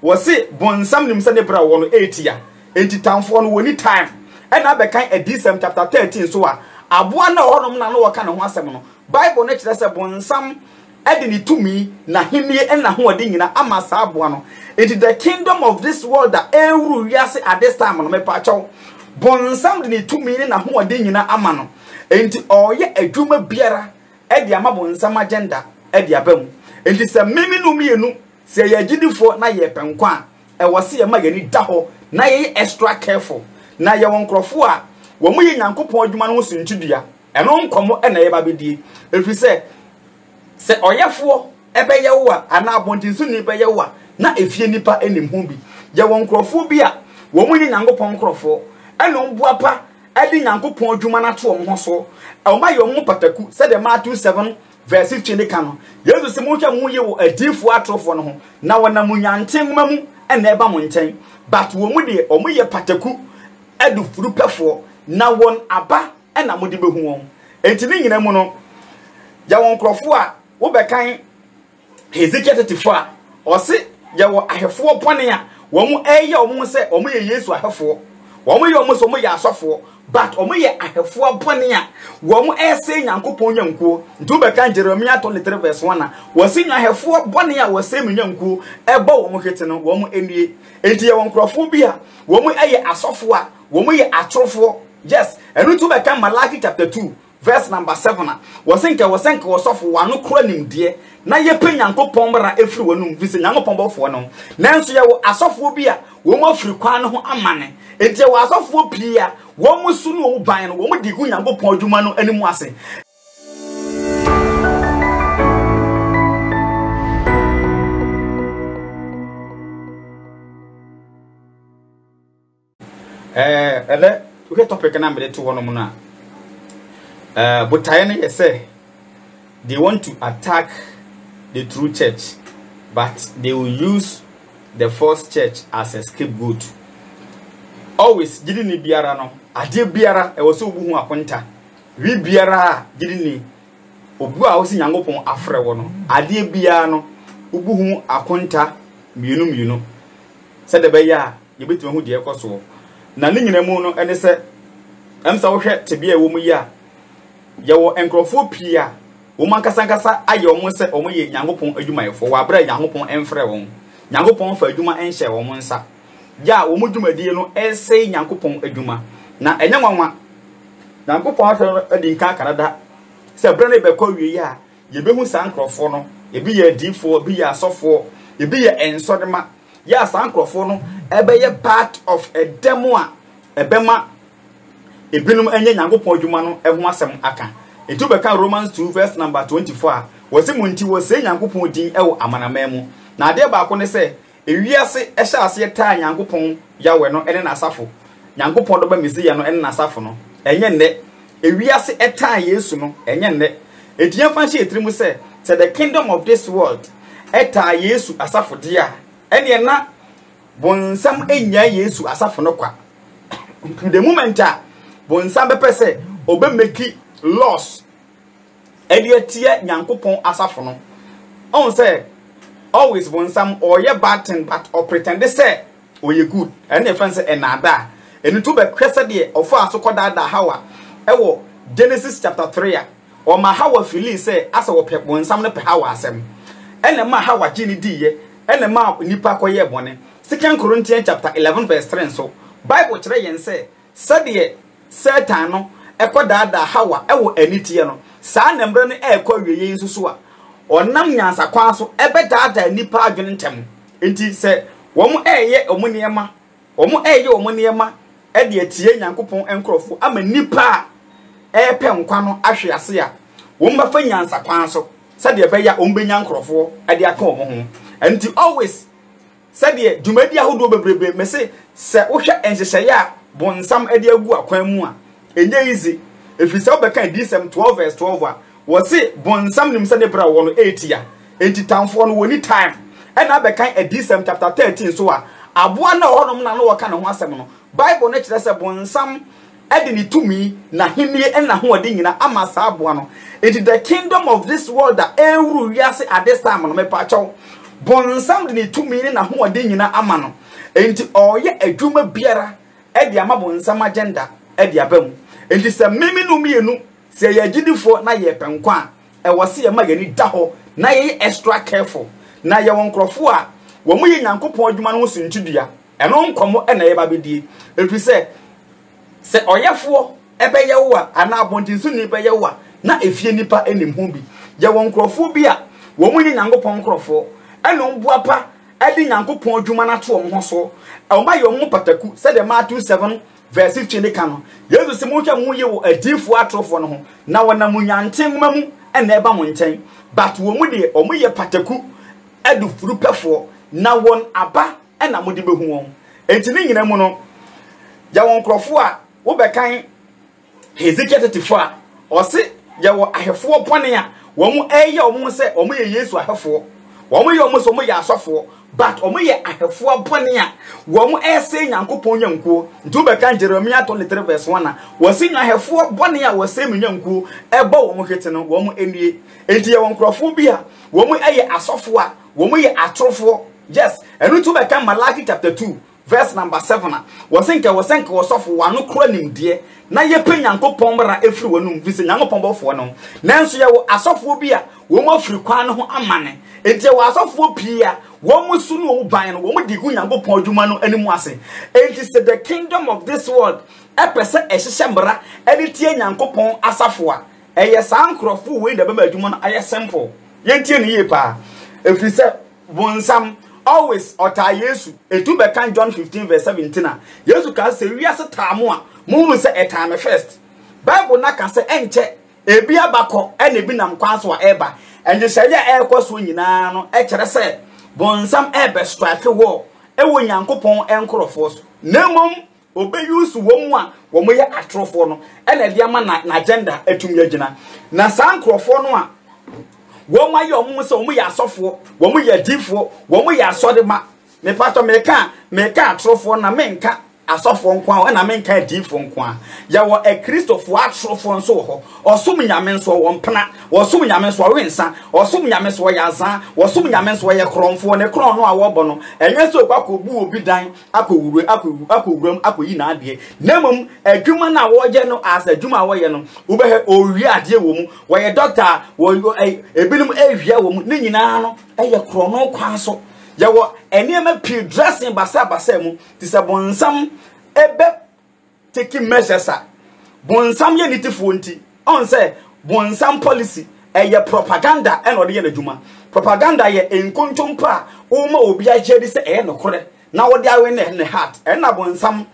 was it bonsam nim sane bra wono 8 ya enti tamfo no woni time and abekan Edisem chapter 13 so a aboa na honom na no waka ne ho asem no Bible na kire se bonsam edi ni tumi na himie na ho ade nyina ama sa aboa no enti the kingdom of this world that ewuru wiase at this time no me pa chaw bonsam de ni tumi na ho ade nyina ama no enti oye adwuma biara edi ama bonsam agenda edi abam enti se mimi no mienu se ye gidifo na ye penkwa e wose ye ma ye ni da ho na ye extra careful na ye won krofo a wo mu ye Nyankopon adwuma no so ntudua eno nkomo na ye ba bedie efi se oyefo ebe ye wo a ana abontinsu ni be ye wo a na efie nipa enim ho bi ye won krofo bi a wo mu ye Nyankopon krofo eno mbuapa edi Nyankopon adwuma na to ho so e ma ye mu pataku se de Matthew 7 verse 15 ka no Yesu se mo hwa mo ye wo adifo atrofo no ho na wona mo nyanten ngma mu na eba mo nten but wo mu de o mo ye pataku edu furupefo na won aba na mo de behu won enti ni nyina mu no ya won krofo a wo bekan Hezekiah 34 o se ya wo ahefo pone a wo mu eye o mu se o mu ye Yesu ahefo wo mu ye o mu so mu ye asofo but o mu ye ahefo pone a wo mu ese Nyankopon nyankuo ntu bekan Jeremiah 23 verse 1 na wo se ahefo pone a wo se mu nyankuo eba wo mu hwete no wo mu enue enti ya won krofo bi a wo mu eye asofo a wo mu ye atrofo yes enu tu bekan Malachi chapter 2 verse number 7 na wo senke wo sofo wano kura nimde na ye pe Nyankopon bra efiri wonum vise Nyankopon bofo no nanso ye wo asofo bi a wo mu afiri kwan no ho amane enti wo asofo pii a wo mu su no wo ban no wo mu digu Nyankopon adwuma no animu ase ele we topic na me to wono na but I say they want to attack the true church, but they will use the false church as a scapegoat. Always jidi ni biara no ade biara e wo se obu hu akonta wi biara jidi ni obu a wo se Nyankopon afre wo no ade biara no obu hu akonta mienu se de be ya ye betima hu de ekoso na ne nyina mu no ene se emsa wo hwe tebia wo mu ya ye wo enkrofo pia wo mankasa aye wo se wo ye Nyankopon adwumayefo wa bra Nyankopon enfre wo Nyankopon fa adwuma enhye wo nsa ja wo mu dwumadie no ese Nyankopon adwuma na enye nwanwa Nyankopon ahwe adi nka kanada se bra na be kwa wie ya ye behu san krofo no ebi ye adifo ebi ye asofo ebi ye ensodema ya san krofo no ebe ye part of a demo a ebema ebinum enye Nyankopon adwuma no eho asem aka etu beka Romans 2 verse number 24 wose munti wose Nyankopon din ewo amanamemu na ade ba ko ne se ewiase ehye ase ta Nyankopon yawe no ene na asafo Nyankopon do ba mesi ye no ene na asafo no enye nne ewiase eta Yesu no enye nne etiya fanhye etirimu se the kingdom of this world eta Yesu asafo dia ene na bonsam enya Yesu asafo no kwa the moment a bonsam bepe se obemeki loss edietie Nyankopon asafo no on say always bonsam oye bad thing but or pretend say oye good and the friend say enada enu to be kwese de ofo asokoda da hawa ewo Genesis chapter 3 a o ma hawa fili say asa wo pe bonsam no pe hawa asem ene ma hawa gini diye ene ma nipa koye bone 2 Corinthians chapter 11 verse 3 so Bible kire yen say sade Satan no ekoda da hawa ewo anitie no saa nembre no ekwa wieye nsusu a onam nyansa kwa so ebedada nipa adwene ntem enti se wo eye omuniema omuniema ede atie Nyankopon enkrofo ama nipa epe nkwa no ahwe ase a wo mbafa nyansa kwa so sade beya ombenya nkrofo ede aka wo ho enti always sade dwumadi ahodo bebrebe mese se wo hwe enhyehye ya bonsam ede agu akwan mu a enye easy efisa obeka Edisem 12 verse 12 a wo se bonsam nim sane bra wo no 8 ya enti tamfo no woni time ena beka Edisem chapter 13 so a aboa na honom na no woka ne ho asem no Bible na kire se bonsam ede ni tumi na himie ena ho ode nyina ama sa aboa no enti the kingdom of this world that ewuru wiase at this time no me pa chaw bonsam de ne tumi ne na ho ode nyina ama no enti oye adwuma biara e de ama bonsam agenda e de abam enti se memi no mienu se ye gidifo na ye penkwa e wose ye ma ye ni da ho na ye extra careful na ye wonkrofo a wo mu ye nyankopon adwuma no ho suntudua eno nkomo e na ye ba bedie efi se oyefo ebe ye wo a ana abontinsu ni be ye wo a na efie nipa enim ho bi ye wonkrofo bi a wo mu ye nyankopon nkrofo eno mbuapa edi nyankopon adwuma na to ho so o ba ye mo pataku se de Matthew 7 verse 15 ne ka no Yesu se mo hwa mo ye wo adifo atrofo no ho na wona mo nyanten ma mu ena eba mo nten but wo mu de o mo ye pataku edu furu pefo na won aba ena mo de behu won enti ne nyina mu no ya won krofo a wo bekan Hezekiah 34 o se ya wo ahefo bone a wo mu eye o mu se o mo ye Yesu ahefo wo mo ye o mo so mo ye asofo but o mo ye ahefo bone a wo mu ese nyankopon nyankuo ntu bekan Jeremiah 23 verse 1 na wo se ahefo bone a wo se nyankuo eba wo mo hwete no wo mu enue enti ya won krofo bi a wo mu eye asofo a wo mu ye atrofo yes enu tu bekan Malachi chapter 2 verse number 7 wo se wo sofo wa no kro nimde na ye pe nyankopon bra efiri wonum vise nyankopon bofo no nanso ye wo asofo bi a wo mo afiri kwan no ho amane enti wo asofo pii a wo mo su no wo ban no wo mo digu nyankopon adwuma no animu ase enti se the kingdom of this world epese ehihye mbra edi tie nyankopon asafo a eye sankrofo we da bema adwuma no aye simple ye tie ne ye pa efiri se bonsam always ota Yesu etu be kan John 15 verse 17 a Yesu ka se wiase taamo a mu se etame first Bible na ka se enche ebi abako e na bi nam kwanso a eba enje seye e kwaso nyina no e kire se bonsam e be strike war e wo nyankopon enkrofo so nemom obe use wo mu a wo mo ye atrofo no e na dia ma na agenda atum yagina na sankrofo no a wo ma ye omu se omu ya asofo wo mu ya difo wo mu ya asodema me pato meka atrofo na menka asofo nkwa na menka difo nkwa ya wo Kristofo atrofo nso ho osum nyame nso wo mpena osum nyame nso wensa osum nyame nso ya azan osum nyame nso ye kronfo ne kron no a wo bo no enwe so kwa kobu obi dan akowuram akoyi na ade nemum adwuma na wo je no as adwuma wo ye no wo be owi ade wo mu wo ye doctor wo ebinum ehia wo mu ne nyina no eye krono kwa so ya wo eniema pi dressing basa mu ti se bonsam ebe taking measures a bonsam ye nitifo nti on say bonsam policy eye propaganda e no de ye nadwuma propaganda ye enkontompa o ma obi agye se eye no kore na wo de awe ne heart e na bonsam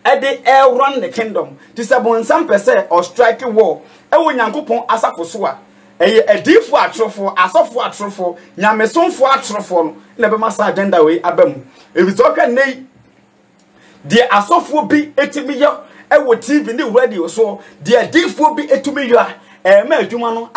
e de run the kingdom ti se bonsam pese or strike war e wo nyankopon asafo so a eye edifo atrofo asofo atrofo nyamesonfo atrofo no na be masa agenda we abam ebi so hwa nei de asofo bi etimi yo e wo TV ni radio so de edifo bi etumi yo a ma adwuma no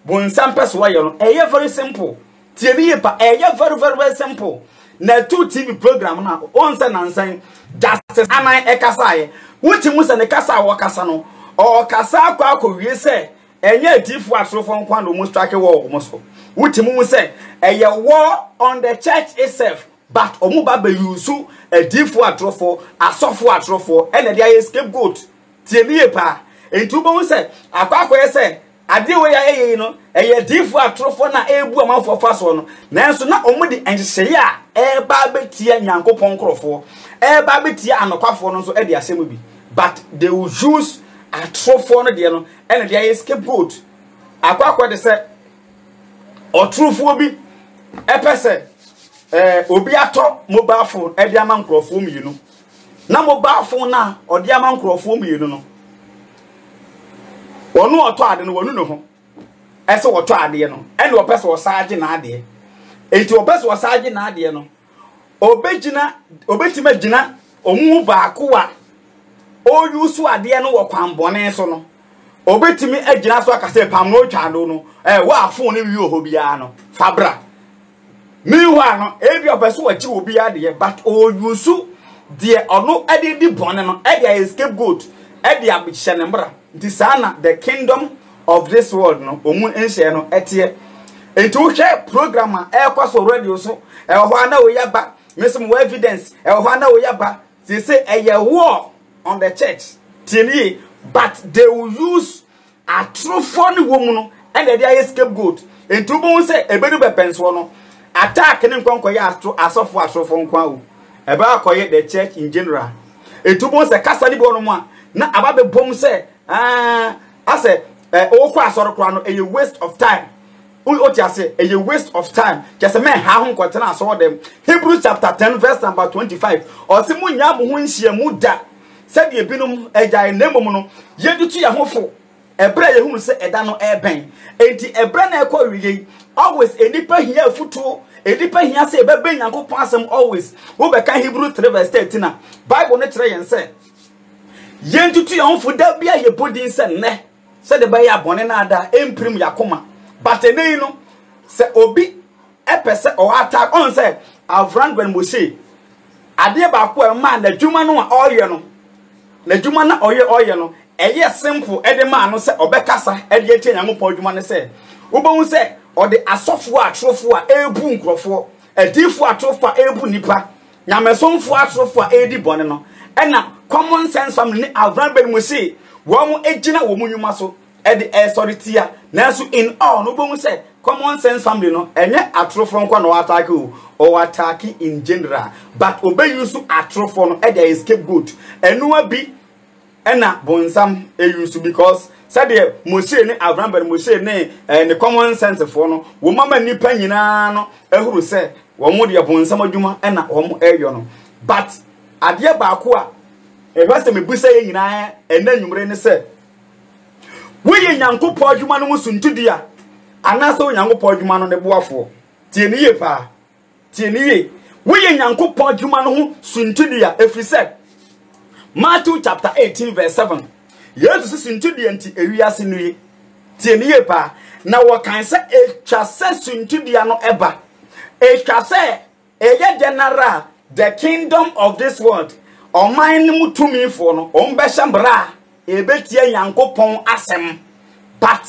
bonsam peso wa yo no eye very simple tie ni yepa eye very simple na 2 TV program na onse nansan justice anan ekasa ye wuti musa ne kasa wo kasa no o kasa akwa se enye edifu atrofo nkwa no mu strike war mo so wuti mu se eye war on the church itself but omu ba be use edifu atrofo asofo atrofo ene dia scapegoat tie nie pa entu bo se akwa se ade we ya eye no eye edifu atrofo na ebu amanfo faso no nanso na omu de enhye a e ba betie nyankopon krofo e ba betie anokwafo no so e de asem bi but they will use atrofo no de no ene dia scapegoat akwa de se otrofo bi epese obi ato mobile phone e de ama nkrofo mienu na mobile phone na o de ama nkrofo mienu no wonu oto ade no wonu no ho ese woto ade no ene opese wo saage na ade enti opese wo saage na ade no obetima gina omu baako a oyusu ade no wo kwanbone so no obetimi agina so akase pam no twado no wa phone no wi oho bia no fabra miwa no ebi opese wo chi obi ade but oyusu de ono ade di bone no ade scapegoat ade abihye ne mbra nti sana the kingdom of this world no omu enhye no etie Into share programmer, air course radio so, Elwana Oyaba, Miss Mo evidence, Elwana Oyaba. They say a war on the church. Tini, but they will use a true funny woman and the scapegoat. And two bones say a bit of a pensono. Attack and conquer as of what from Kwau. About the church in general. And two bones a Cassadi Bonoma. Not about the bomb say, I said, oh, cross or crown, a waste of time. We just say a waste of time. Just a man how I saw them. Hebrews chapter 10, verse number 25. Or Simunya Munshia Muda said the binum a giant nemono. Yedu to your hopeful. A brother who said a dano airbank. A brand quarry. Always a nipper here football. A nipper here say, Baby, and go pass them always. Who becan Hebrew 3 verse 13. Bible net and said, Yendu to your home for that be a pudding, said the Baya Bonenada, imprim Yakoma. But a no say Obi a person or attack on said, I've run when we say, I dear back where man, the Jumano or yano, the Jumana or yano, a yes simple Edeman say, or Becassa, Ediatin and Mupojumana said, Ubon say, or the Asofua, Trofua, a boom crofo, a diffua trofa, a bunipa, Yamason for Atrofa, a di bonano, and now common sense family, I've run when we say, one agina woman you muscle. Edi sorry Nansu in all no bomu say common sense family no enye atro from kwa no attack or attack in general but obey use atro for no edi scapegoat enu bi ena bonsam e use because said the Moshe ne Abraham but Moshe ne the common sense for no wo mama nipa nyina no ehuru say wo mo de bonsam adwuma ena wo mo eyo no but ade ba ko a e ba se me busa ye nyina ena nwumre ne say we Yankopɔn adwuma no musuntudia anaso Yankopɔn adwuma no ne boafo tie ne ye pa tie ne ye we Yankopɔn adwuma no ho suntudia efrise Matthew chapter 18 verse 7 Jesus suntudia nti ewiase no ye tie ne ye pa na wo kan se etwa se suntudia no eba etwa se eye general the kingdom of this world oman mu tumi fo no ombɛhye bra ebetie Yankopɔn asem but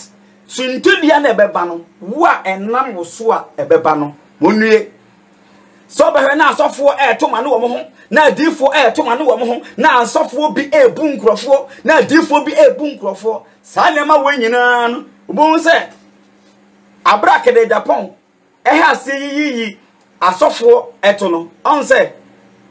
suntudia na ebeba no wa enam wo so a ebeba no monue so behwe na asofo etoma ne wo ho na adifo etoma ne wo ho na asofo bi ebu nkrofo na adifo bi ebu nkrofo sa nema wo nyina no obon se abrakede Japan eha se yiyi asofo eto no on se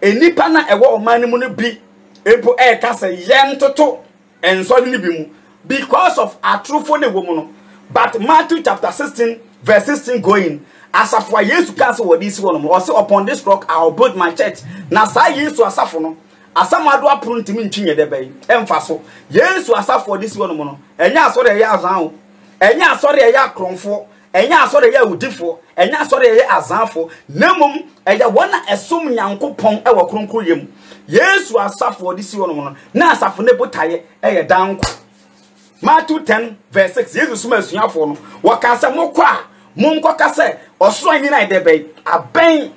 enipa na ewo oman mu no bi epo kasa yentoto enso ni bi mu because of atrufo ne woman. But Matthew chapter 16 verse 16 going asafo Yesu kanse wo dis one mo say upon this rock I will build my church na sa Yesu asafo no asamado apro ntimi ntwinye de bai emfa so Yesu asafo dis one mo no enya asore ya azan o enya asore ya akronfo enya asore ya udifo enya asore ya azanfo nemum eya wona esom Nyankopɔn e wo kronkroyem Yesu asafo dis one mo no na asafo ne botaye eye danko Matthew 10 verse 6 Jesus suma suafo no wakasa mokwa monkoka se osoro nyina ide bai aben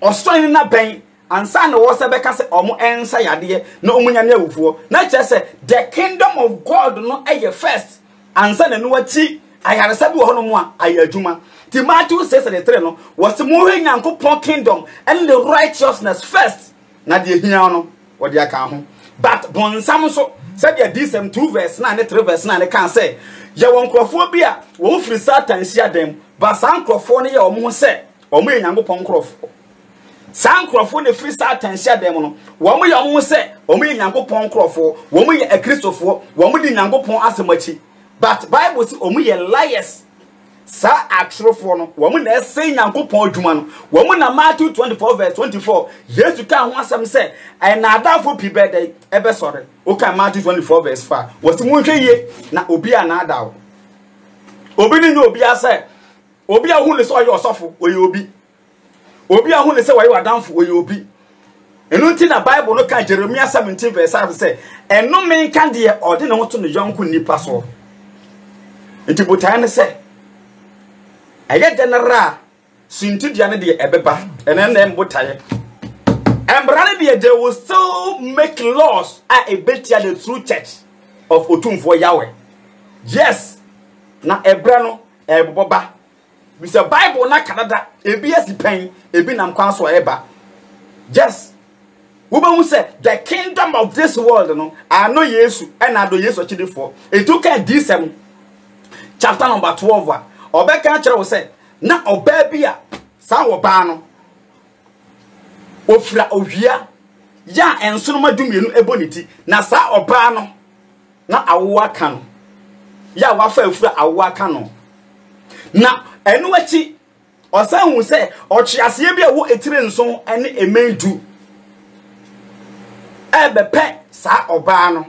osoro nyina ben ansa na wo se beka se omo ensa yade na omunya na awufuo na che se the kingdom of God no eye first ansa na no wati ayaresa bi wo no mo a ayadwuma ti Matthew 6:3 no was mo hwe Nyankopɔn kingdom and the righteousness first na de hia no wo de aka ho but bonsam so said ya DSM 2 verse 9 and 3 verse 9 can say ya won krofo bi a won firi Satan sia dem ba san krofo ne ya omo se omo Nyankopɔn krofo san krofo ne firi Satan sia dem no omo ya omo se omo Nyankopɔn krofo omo ye akristofo omo di Nyankopɔn asemachi but Bible say omo ye liars sa atrofo no womu na ese Nyankopɔn adwuma no womu na Matthew 24 verse 24 Yesu ka ho asem se ai na adafo pi bedai ebe sore o ka Matthew 24 verse 5 woti mu hwe ye na obi a na adawo obi ni obi ase obi a hu le so oye osofo oye obi a hu le se waye wadanfo oye obi enu nti na Bible no ka Jeremiah 17 verse 5 se eno men ka de ode ne ho to no yonko nipa so nti botan ne se aye general suntudia ne de ebeba enen na mbotaye embrane de they will still make laws at a betia the true church of Otumfo Yahweh yes na ebra no eboba With the Bible na Canada, ebi esi pen, ebi nam kwan so eba. Just who say the kingdom of this world, no, I know Yesu, and I know Yesu chidi for. It took a D7 chapter number 12. Obeka chero say, na obebia sa oba no. Ofra ohia ya ensonoma dumienu eboniti na sa oba no na awo aka no. Ya wafa efura awo aka no. Na enu achi osan hu say ochiase bia wo etire nson ene emendu ebepe sa oba no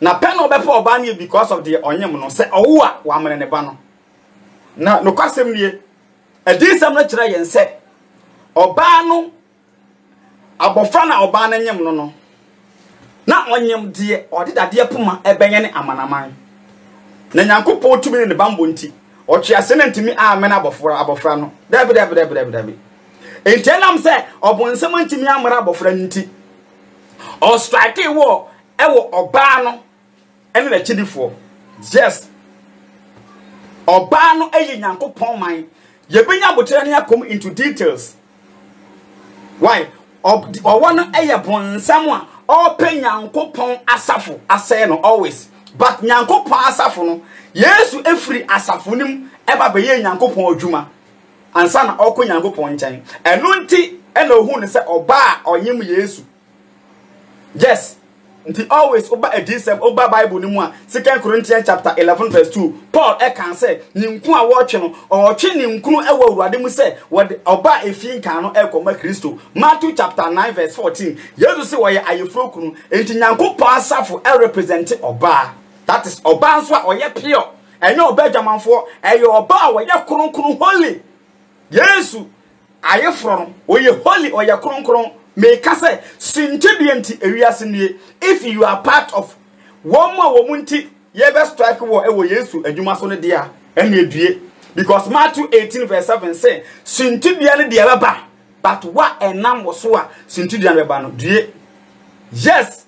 na pe no bepe oba no because of the onyem no say owo a wa amene ne ba no na no kwasem nie adisam no kire yen say oba no abofra na oba na nyem no na onyem de odidade poma ebenye ne amanaman na nyankopon tumi ne bambo nti ochiase na ntimi amen abofra no dabi entenam say obonsem ntimi amara abofra nti or strike war ewo oba no ene na chidifo yes oba no eye nyankopon man ye benya botere ne akom into details why owo no eye bonsam a open nyankopon asafo asay no always but nyankopon asafo no Yesu efri asafo nim eba be ye nyankopon adwuma ansa na okọ nyankopon nchen enu nti ena ohu ne se oba onyem Yesu. Yes, nti always oba edisem oba Bible ni mu a 2 Corinthians chapter 11 verse 2 Paul can say ninku a wo twe no o twe ninkunu ewa urade mu say oba efin kan no ekoma Kristo. Matthew chapter 9 verse 14 Yesu say wo ye ayefro kunu enti nyankopon asafo represent oba. That is oba nso a oye pure enye oba jamanfo eye oba a wo ye kronkron holy. Yesu ayefro no oye holy oye kronkron. May kase sintibienti ewiase nie if you are part of one more womunti ye be strike war ewo Yesu adwuma so ne dia ene edue because Matthew 18 verse 7 say sintibia ne dia beba but wa enam wo so a sintibia ne beba no due. Yes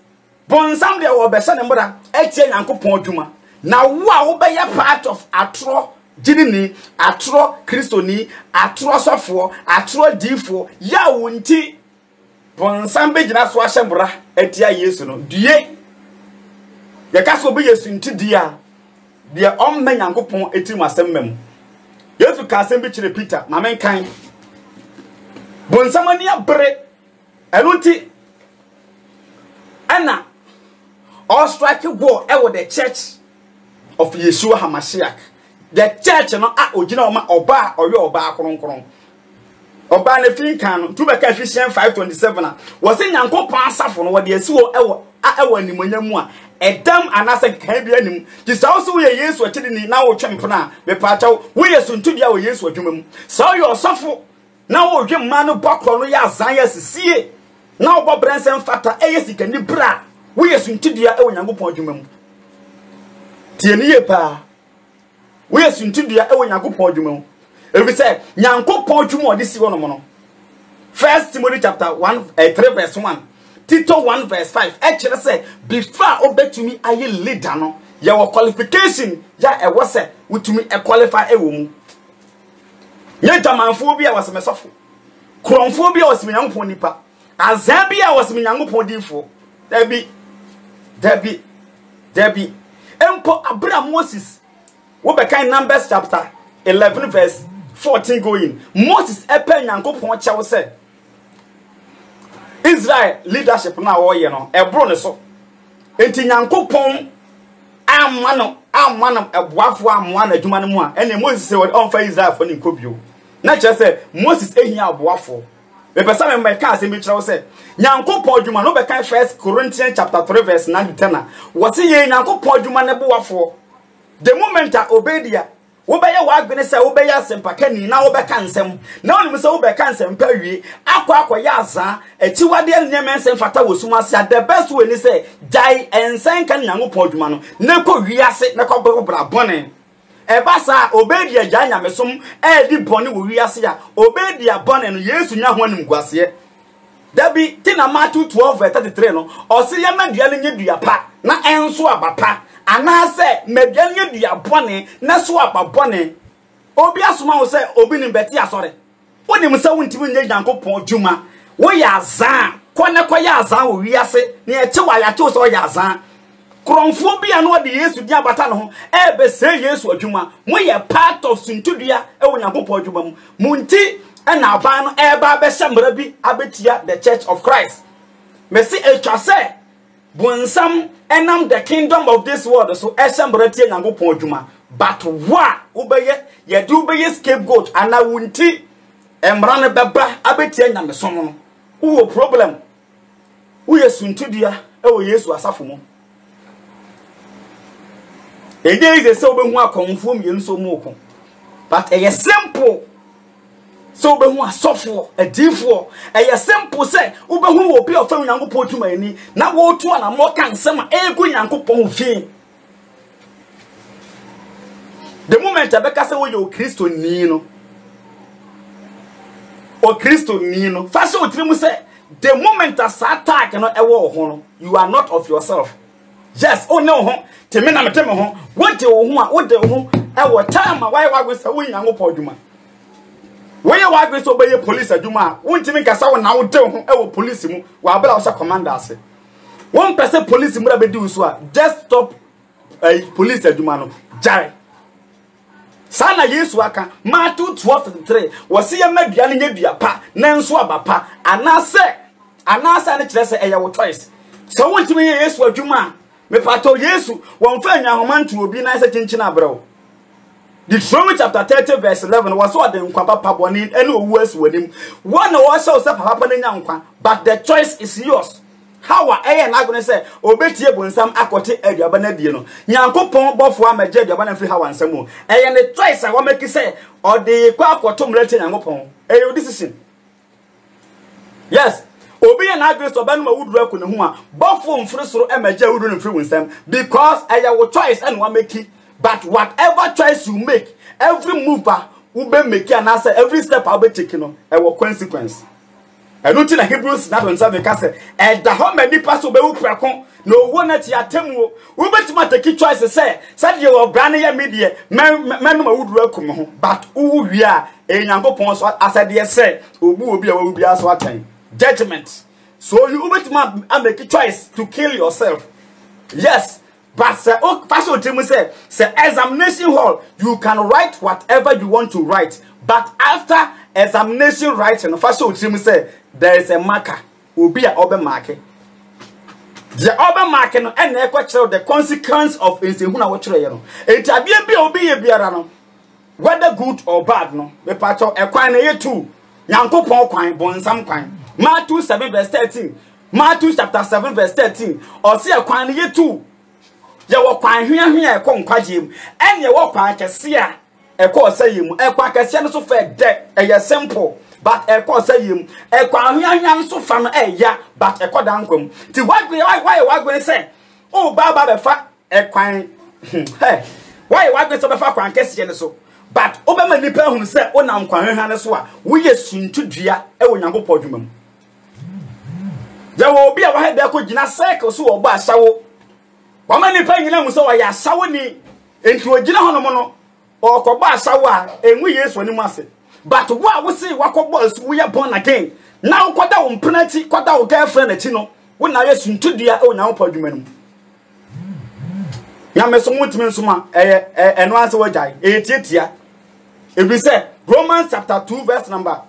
bonsam dia wo be se ne mbra etie nyankopon adwuma na wo a wo be ye part of atro jinini atro kristoni atro sofo atro difo ya wonti bonsam be gina so ahyembra atia Yesu no due ye ka so be Yesu nti dia de omma nyankopon etim asemmam Yesu ka asem bi kire Peter na menkan bonsam ani abre enunti ana all strike war ewo the church of Yeshua HaMashiach. The church no a ogina oma oba oye oba kronkron oba na fin kan no tu be ka Ephesians 5:27 a wo se nyankopon asafo no wo de asiwo ewo animonyam a edam anase kan bi anim ti sawo so ye Yesu atidi ni na wo twempena be paachaw wo Yesu ntubia wo Yesu adwuma mu sawo ye osafo na wo dwemma no bokro no ya azan ya sisie na wo bobrensen fata eyesika ni bra wo Yesu ntubia ewo nyankopon adwuma mu tie ni ye pa wo Yesu ntubia ewo nyankopon adwuma mu. If we say nyankopon adwuma odi si wono no 1 Timothy chapter 3 verse 1 Tito 1 verse 5 actually say before obetumi aye leader no your qualification ya e wo say wutumi e qualify e wo mu nye jamanfo bi a wasemesofo kronfo bi a wasemi nyankopon nipa azan bi a wasemi nyankopon difo Debi empo Abraham Moses wo be kan Numbers chapter 11 verse 14 going Moses epe nyankopon chewo say Israel leadership na wo ye no ebro ne so enti nyankopon amano eboafo amwana adwuma ne mu a ene Moses say on fa Israel for ni nkobio na che say Moses ehia aboafo be pesa me me ka asem bi chewo say nyankopon adwuma no be kan 1 Corinthians chapter 3 verse 9 to 10 wo say ye nyankopon adwuma ne boafo the moment Obedia wo be ye wa adwene say wo be ye asempakani na wo be ka nsem na onim say wo be ka nsem pa wie akwa ya azan echiwade nyem nsem fata wosum ase the best way ni say dai ensan kan nyankopon adwuma no ne ko wiase ne ko bra bone e ba sa Obedia gya nyamesom e di bone wo wiase ya Obedia bone no Yesu nya ho anim guase dabi tina Matthew 12 verse 33 no o se ye madua ne nyedua pa na enso abapa anase medua ne dua bone na so ababone Obi asoma wo say obi ni beti asore. Woni mu say wontimi nye Nyankopon dwuma. Wo ya azan, kone koya azan wo wiase, na eche wa ya che so ya azan. Kronfo bia no de Yesu di abata no ho, be say Yesu adwuma. Mo ye part of suntudua e wo Nyankopon adwuma mu. Munti na aban no ba be hyemra bi abetia the Church of Christ. Me say etwa say Bonsam enam the kingdom of this world so hyemra tie Nyankopon adwuma. But wa ubeye ye do be scapegoat and na wunti emra ne beba abetia nyamesom no. Wo problem. Wo yesuntudua e wo Yesu asafo mu. Ede is so be hu akonfo mi enso mu okon. But e simple. So be hu asofo, adifo. E simple say wo be hu obi of Nyankopon tuma ani na wo to na mo kan sema e gu Nyankopon fi. The moment abeka say wo ye o Kristo ni no. O Kristo ni no. Fa so trimu say the moment as attack no e wo ho no, you are not of yourself. Yes, oh no ho. Teme na meteme ho. What de wo ho a, wo de ho e wo time why wa say wo Nyankopon adwuma. When you work with obey police adwuma, won't even kasa wo na wo de ho e wo police mu, wa abela wo sha commander ase. One person police mu da be do so a, just stop police adwuma no. Jare. Sana Yesu aka Matthew 12:3 wose ye madua ne nyadua pa na nso abapa anase ne kire se eye wo choice so wontimi ye Yesu adwuma me pato Yesu won fa nya homanto obi na se chinchina abrawo Deuteronomy chapter 30 verse 11 was so the nkwa papa boni ene owu asu wanim one wo so se papa na nya nkwa but the choice is yours. How na agone say obetie bonsam akote aduaba na die no Nyankopon bofo amaje aduaba na firi how ansam o ne choice a wo make say o de kwa akoto mrete Nyankopon your decision. Yes, obi na agone so ban ma wuduru akone hu a bofo mfiri soro amaje wuduru no firi wonsam because your choice and wo make. But whatever choice you make, every mover will be making an answer, every step I'll be taking on a consequence. I don't think Hebrews not on some castle. And the home many pass will be uprakon. No one at your temu. We bet to take choice to say, said you are branding media, man would welcome. But who we are a young pons as I dare say, who will be as what time. Judgment. So you bet to make a choice to kill yourself. Yes. But Pastor Timu said, examination hall, you can write whatever you want to write. But after examination writing, Pastor Timu said, there is a marker. Will be an open marker. The open marker and the consequence of insehuna watch. It whether good or bad, no. The part of a quine a too. Yanko Pon quine, bon some quine. Matthew 7 verse 13. Matthew chapter 7 verse 13. Or see a quine a too. Ya wo kwan hwehwe e ko nkwagye enye wo kwan kese a e ko sayim e kwa kese no so fa de e simple but e ko sayim e kwan hwehwe so fa no e ya but e ko dankwam ti why say oh baba be fa e kwan hey why so be fa kwan kese ne so but obema nipa hu say o nam kwan hwehwe ne so a wo ye suntudua e wo Nyankopon adwuma mu ya wo bi a wo ha da ko gina cycle so wo ba asawo Wamani pa nyina mu so wa ya sawo ni enti ogina hono mo no okoba sawo a enwu Yesu ani mu ase but wo say wakobo asu wo ya born again now kwada wo mpenati kwada wo girlfriend ati no wo na Yesu ntudua o na wo padwuma no ya meso mutimi nsoma eno ase wo jai etietia ebi say Romans chapter 2 verse number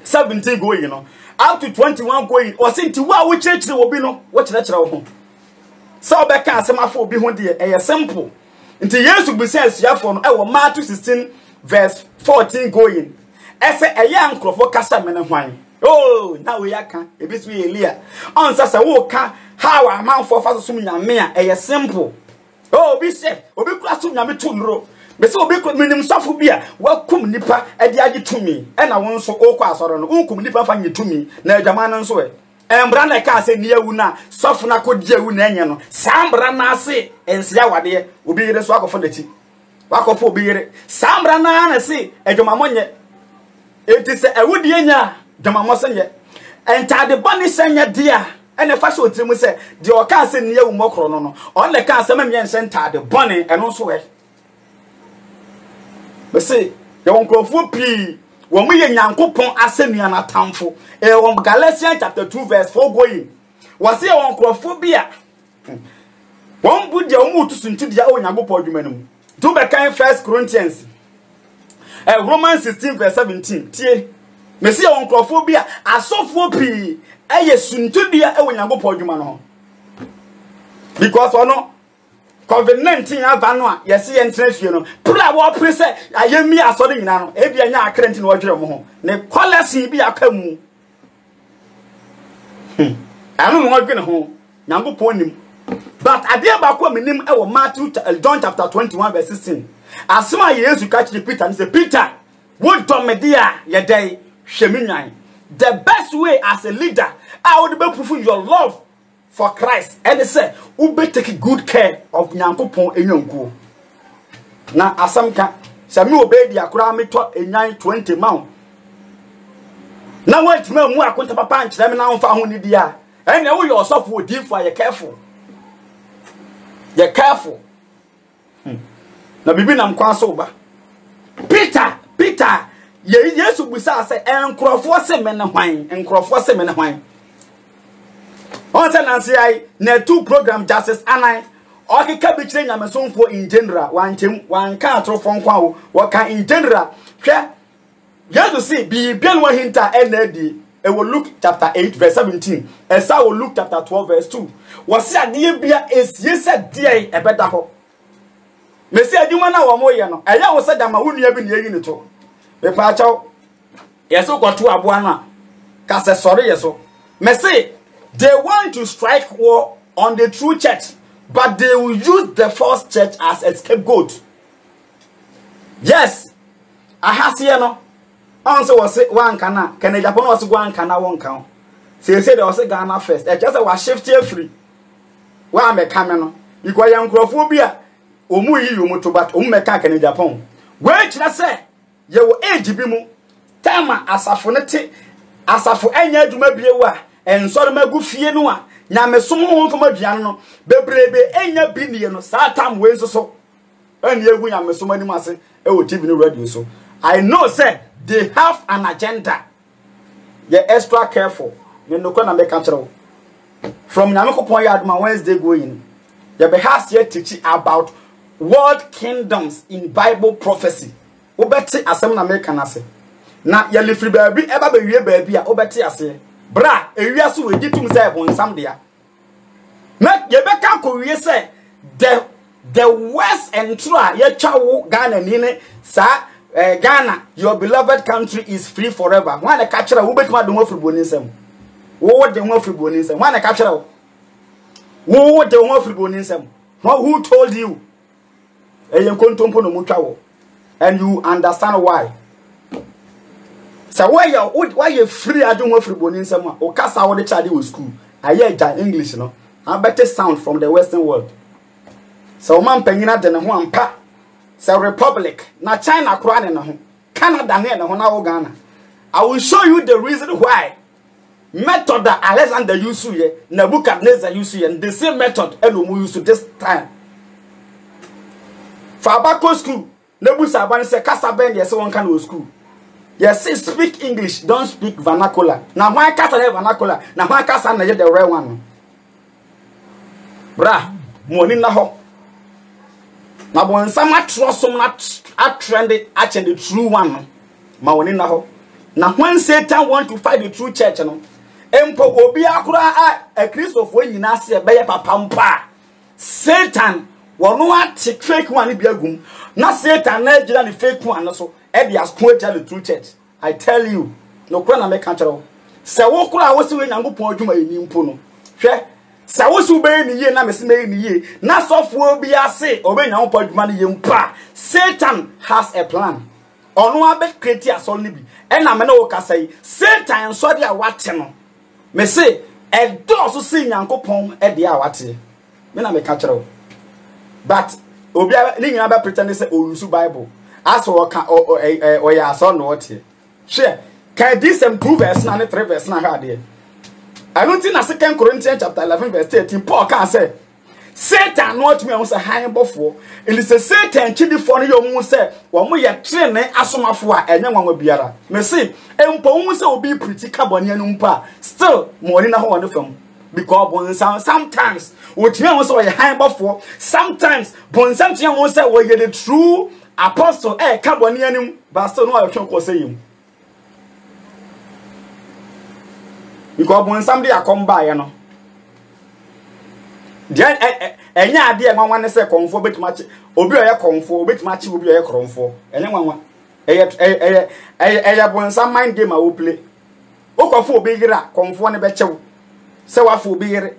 17 going up to 21 going o say nti wo church wo bi no wo kire wo ho so be kan asem afo obi ho de simple nti Yesu bi say asiafo no wo Matthew 16 verse 14 going ese ankrofo kasa mene hwan oh na we yaka ebi so Elia on sasa wo ka how amanfo fa so nyame a simple oh bi say obi kura so nyame to nro be say obi kura minim safo bi a wakum nipa ade age tumi e na won so okọ asoro no unkum nipa fa nyetumi na adwama no so embra na ka se niawu na sofu na kodi awu na enye no sambra na ase ensia wade obi yire so akofo dachi wakofo obi yire sambra na se adwamamonye enti se awudi enya dwamamosenye entade boni senya dia ene fa so otimu se de o ka se niawu mokro no no on le ka se memye nse entade boni eno so we But say, you won't go for P. When we in Yankopon Asemi and Atamfo, Galatians chapter 2, verse 4 going. Was here on Crophobia. One would your move to Sunti the own Yagopo Jumenum. Do the kind 1 Corinthians. Romans 16, verse 17. Tie. Messi on Crophobia. I saw 4 P. Sunti the own Yagopo Jumano. Because or no. COVID-19 avanoa yesi entrance you know pula wo prese ayemi asode nyina no e bia nya akrenti no wadwere mo ho ne policy bi akamu anu no wadwere ho nyankopon nim but ade ba ko menim e wo Matthew John chapter 21 verse 16 asema Yesu ka kire Peter and say Peter what do me dia ye dey hweminwan the best way as a leader I would be proof your love for Christ and they say ube take good care of Nyankopon enyonkuo na asamka se me obey dia kura me to enyan 20 pound na wait me mu akonta papa nkyere me na won fa ho ni dia and na wo yourself wo di for you careful na bibi na mkwa so ba Peter ye Yesu busa se enkrofo se me ne hwan on say nancy I na two program justice anai o keka bi kire nyamesonfo in general wan kan atro fon kwa wo kan in general hwe you see bi bian wa hinta NAD e will Luke chapter 8 verse 17 esa will Luke chapter 12 verse 2 was ade bia esie se de e beda ho mesi adwuma na wo moye no eya wo se dama wunua bi ne yi ni to me pa chaw yeso kwato abo anu a ka se sori yeso mesi they want to strike war on the true church, but they will use the false church as a scapegoat. Yes, I have seen no. Also was it one cana, can a Japan was one cana one count. So you said there was a Ghana first. I just was shift here free. Why am I coming? You go young crophobia. Umu you mutubat umeka can in Japan. Wait, I say, you will age bimu. Tama asafonete asafo enya duma biewa. En so ma gu fie no a nyamesom ho mfama duan no bebrebe enya bi ne no satam we nso eni egu nyamesom anim ase e wo TV no radio so I know say they have an agenda. You're extra careful. You know na make kire from Nyamekopon Yadma Wednesday going you be has here teaching about world kingdoms in Bible prophecy. Obeti asem na make kanase na ye lifri baabi eba be wie baabi a obeti ase bra ewiaso we ditum say bonsam dia na ye beka ko wie say the west and try ye chawo Ghana ni ne sa Ghana your beloved country is free forever wan na ka kire wo betima do mofri boni nsam wo de mofri boni nsam wan na ka kire wo de mofri boni nsam who told you eyen kontompo no mutwawo and you understand why. So why you free I don't want free bonin sama o kasa wo de child with school aye ja English no I better sound from the western world so man panyina de ne ho ampa so republic na China kura ne ho Canada ne ho na wo Ghana I will show you the reason why method that Alexander used to Nebuchadnezzar used to and the same method Elomu used to this time for Abako school Nebuchadnezzar say kasa ben yes one kind of school. Yes, speak English, don't speak vernacular. Now my casa vernacular, now my casa na the real one. Bra, money na ho. Na bon sama trust not trended actually the true one. Ma woni na ho. Na when Satan want to fight the true church no. Empo obi akura a Christopher nyina se be ye papampa. Satan wono ati fake one bi agum. Na Satan na gira the fake one so. Ebi as quoted the true church. I tell you, no kwena make kanchero. Se wo kura wo se we Nyankopon adwuma yi mpo no. Hwe, se wo su be ni ye na me se me ni ye. Na sofo bi ase, obe Nyankopon adwuma ni ye mpa. Satan has a plan. Ono abe create asol ni bi. E na me na wo kasa yi. Satan so de awate no. Me se e do so se Nyankopon e de awate. Me na me kanchero. But obi ni nyina ba pretend say o use Bible. As or ya son what here. Share. Can this 2 verse 9 3 verse 9 here? I don't think 2 Corinthians chapter 11 verse 13 Paul can say Satan not me on say high before. It is a Satan chidi for you mu say wo mo ye trene asomafo a enye nwanwa biara. Me say empo mu say obi pretty carbon anu mpa still money na ho on fam because bonsam sometimes wotime won say wo ye high before sometimes bonsam tia won say wo ye the true apostle carbon anu but still no atwe ko say him because bonsam dey akom ba ye no Jen enya ade e nwanwa ne se konfo betimachi obi oye konfo betimachi obi oye kronfo enya nwanwa eye bonsam mind game a wo play okofo obi yira konfo ne be chew se wafo obi yire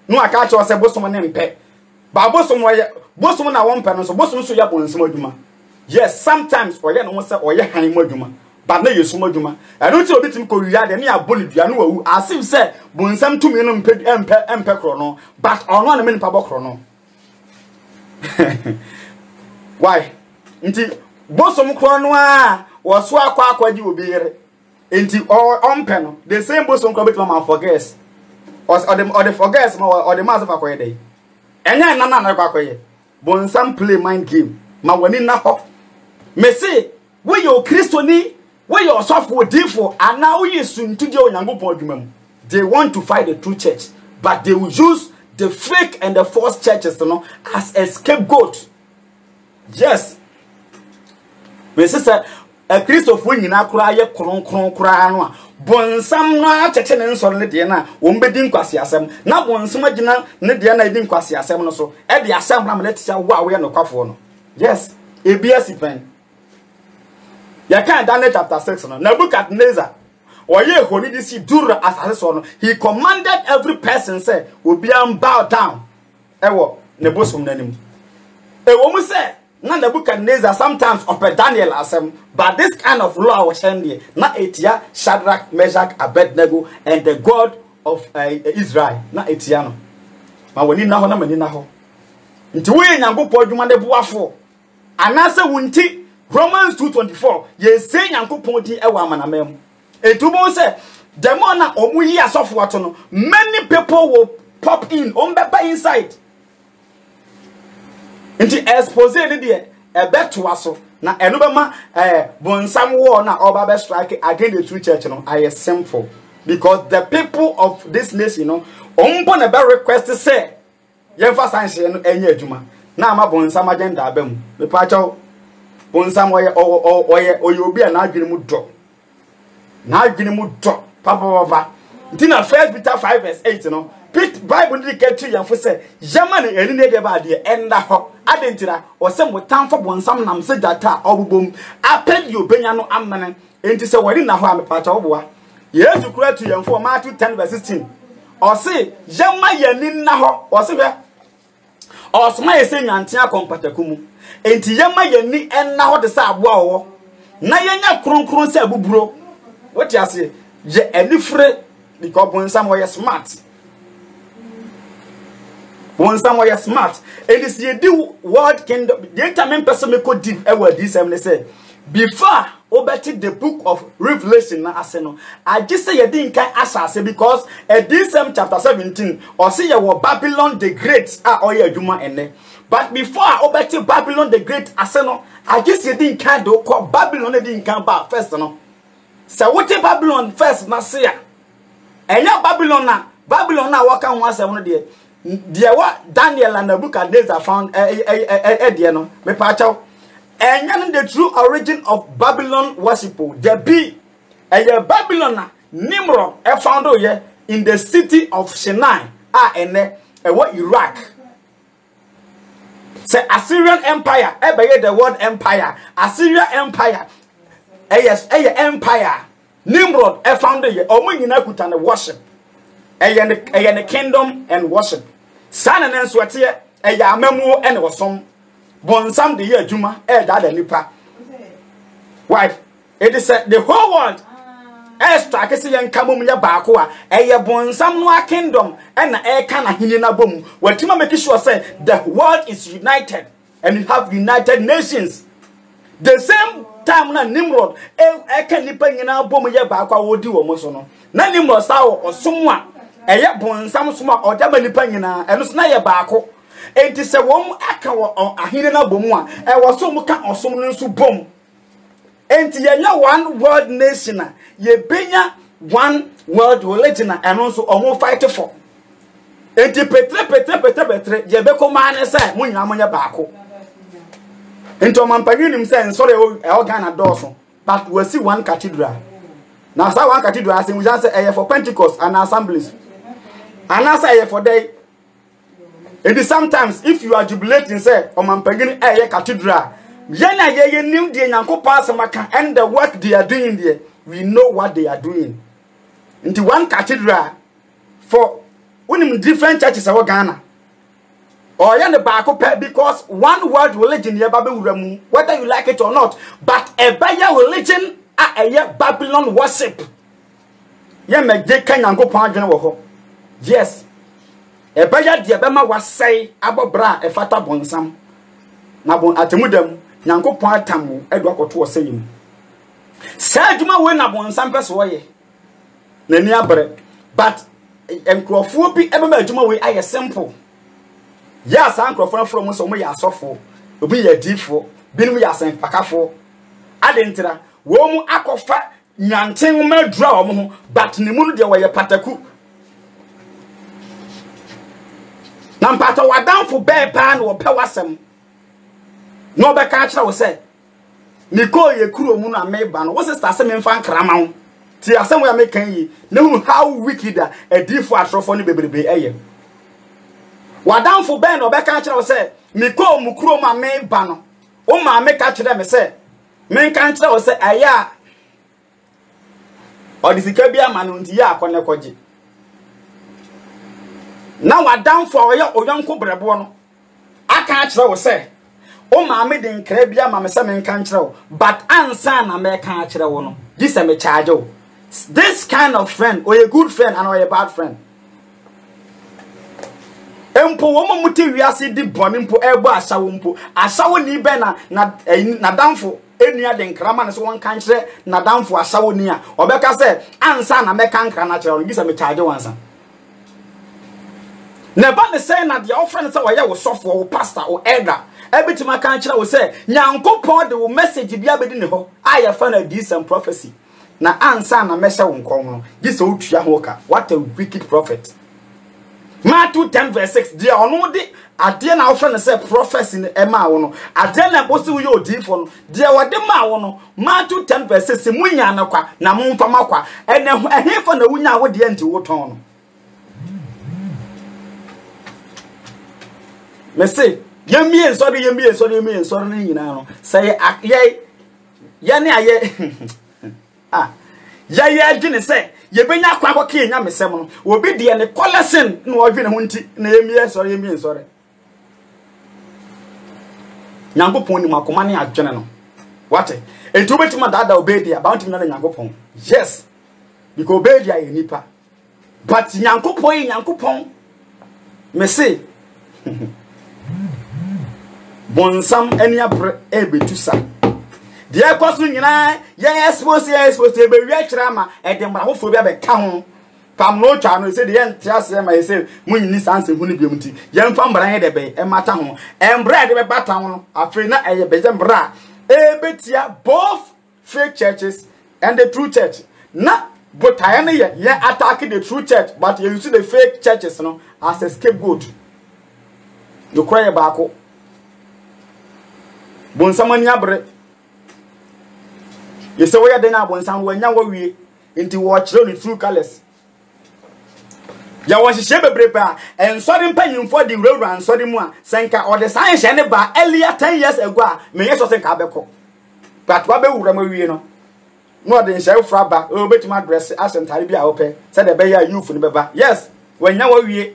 no aka che se bosom ne mpe ba bosom na won pe no so bosom so ya bonsam adwuma yes sometimes oye no se oye han mu adwuma but na yesu madwuma eno ti obi tim ko wiya de ne aboni dua no wawu asif se bonsam tumi no empe kro no but ono na me nipa bokro no why nti bosom kro no a wo so akwa di obi yire nti ompe no the same bosom kro betima man forget or the forget or the mass of akoye dey enya na akoye bonsam play mind game ma wani na ho me say we yo kristoni where your software for and now you they want to fight the true church, but they will use the fake and the false churches as a scapegoat. Yes. My sister, a Christopher in a cry, cron no. Bonsam no church and solid diana, umbedin quasiasem, not one sumagina, Nediana didn't quasiasem so, at the assembly, let's say, wow, we are no coffee. Yes, ABS event. Ya can Daniel chapter 6 no Nebuchadnezzar oye honi this dura as no he commanded every person say will be bow down ewo ne bosom nanim ewo mu say na Nebuchadnezzar sometimes upper Daniel asem but this kind of law was handed na etia Shadrach Meshach Abednego and the God of Israel na etia no ma woni na ho na mani na ho nti wo Nyankopon adwuma de boafo anase wunti Romans 2:24 ye say Nyankopon di ewa amanamem etubo say demon na omu yi asofo ato no many people will pop in beba inside nti expose ni de ebeto aso na eno bema bonsam war na oba be strike against the true church no I simple because the people of this nation ombo na be request say yemfa sanhye no enya adwuma na ama bonsam agenda abam me pa chaw bonsam oye obi na adwene mu do na adwene mu do papa ntina 1 Peter 5:8 no Bible indicate to yamfo say yama na eni ne de ba de enda ho adentira o se motamfo bonsam nam se data obubom apel yo benya no amene enti se wari na ho amepacha oboa Yesu kura to yamfo Matthew 10:16 o se yama yani na ho o se hwe o soma yese nyantia kompatakumu enti yama yani enna ho de sa aboa wo na yenya kronkron se abuburo what you say je anifre because bonsam we smart bonsam we smart and this ye do world kingdom the entire person me could deep e word this am say before obeti the book of Revelation na aseno I just say ye din kan asase because this chapter 17 or say ye wo Babylon the Great oye adwuma ene but before obeti Babylon the Great aseno I just say din kan do call Babylon din kan ba first no say what Babylon first na say enya Babylon na waka ho asem no de what Daniel and Nebuchadnezzar found there no me pa chaw and the true origin of Babylon worship there be a Babylon Nimrod found here in the city of Sinai what Iraq say Assyrian Empire the word empire Assyrian Empire empire Nimrod found here nyina kuta ne worship the kingdom and worship san and swete amemu and wasom bonsam de ye adwuma da nipa wife it is the whole world extra kese yen kamom nya baako a bonsam no kingdom na ka na hini na bom watima make sure say the world is united and you have united nations the same time na Nimrod ka nipa nyina bom ye baako a wodi wo mo so no na Nimrod sa wo osom a bonsam so ma odaba nipa nyina eno so na ye baako enti se wom aka wo ahine na bomu a e wo so mu ka osom no nso bom enti yenya one world nation a ye benya one world religion a eno nso omo fight for enti petre ye be ko ma ne se mu nyina monye baako enti o mampagi nim se nsore e o Ghana doso but we see one cathedral now say one cathedral as we just say for Pentecost and assemblies and as say for day. And sometimes if you are jubilating say o mampagi cathedral yana ye new de Nyankopon asema and the work they are doing there we know what they are doing into one cathedral for different churches of Ghana or the back because one world religion here Babylon whether you like it or not but a Bayer religion a Babylon worship ye me de kan Nyankopon adwene wo ho yes e Bayer de bema wasai abobra e fata bonsam na bon atemudam Nyankopon atamu edu akoto osayim sa adwuma we na bonsam peso ye na ni abre but enkrofo bi ebema adwuma we aye simple yes enkrofo from so mo ya asofo obi ya difo binu ya sen pakafo adentra wo mu akofa nyanten ma dura wo ho but ne mu no de wo ye pataku na mpata wadanfo be pa na wo pe wasem no be ka kira wo se niko ye kuro mu na meba no wo sister se me mfa nkrama ho ti asem we amekan yi na hu how wicked a difo atrofo no bebrebe eye wadanfo be no be ka kira wo se niko mu kuro ma meba no o ma me ka kira me se men kan kira wo se aya odisika bia ma no nti ya akone koje na wadanfo oya oyonko brebo no aka kira wo se o ma me den kra bia ma me se men kan kira wo but ansa na me kan kira wo no gi se me charge wo this kind of friend or a good friend and or a bad friend empo wo mo muti wiase di boni mpo ebo asawo mpo asawo ni be na danfo enua den krama ne so won kan kire na danfo asawo ni a obeka se ansa na me kan kra na kire gi se me charge wansa na ba me say na the offering say wo sofo wo pastor wo elder ebitima kan kire wo say Nyankopon de wo message bia bedi ne ho aye fa na decent prophecy na ansa na mesha wo nkom no gi se otua ho ka what a wicked prophet Matthew 10:6 dia ono de ade na ofre ne say prophecy ne ema wo no ade na bosi wo ye odifo no dia wode ma wo no Matthew 10:6 munya na kwa na momfa makwa ene ehefo na wunya wo de enti wo ton no me say yemie nsori ni nyina no say ye ne aye ah ye adwene say ye benya kwa akwa nya mesem no obi de ne collection no odwene ho nti na yemie nsori Nyankopon ni makoma ne adwene no what etu betima dada obedi about me na Nyankopon yes because obedi aye nipa but Nyankopon me say bonsam eni abre ebetusa de ekosu nyina yes supposed be wi akira ma edemra hofo bia be ka ho pam no twa no se de entiase ma se munyini sanse hu ni biomti yemfa mbra he de be emata ho embra de be bata ho no afre na eye be mbra ebetia both fake churches and the true church na but I am here attacking the true church but you see the fake churches no as a scapegoat you cry about bonsamani abre yese wo ya de na bonsam wo nya wo wie nti wo kire ni true colors ya wo hihye bebre pa ensori mpanyimfo di wura ensori mu a senka o de san hye ne ba earlier 10 years ago a me yeso senka abeko but wa be wura ma wie no no de hye fra ba o betima address asentare bi a wo pe se de be ya youth ni beba yes wo nya wo wie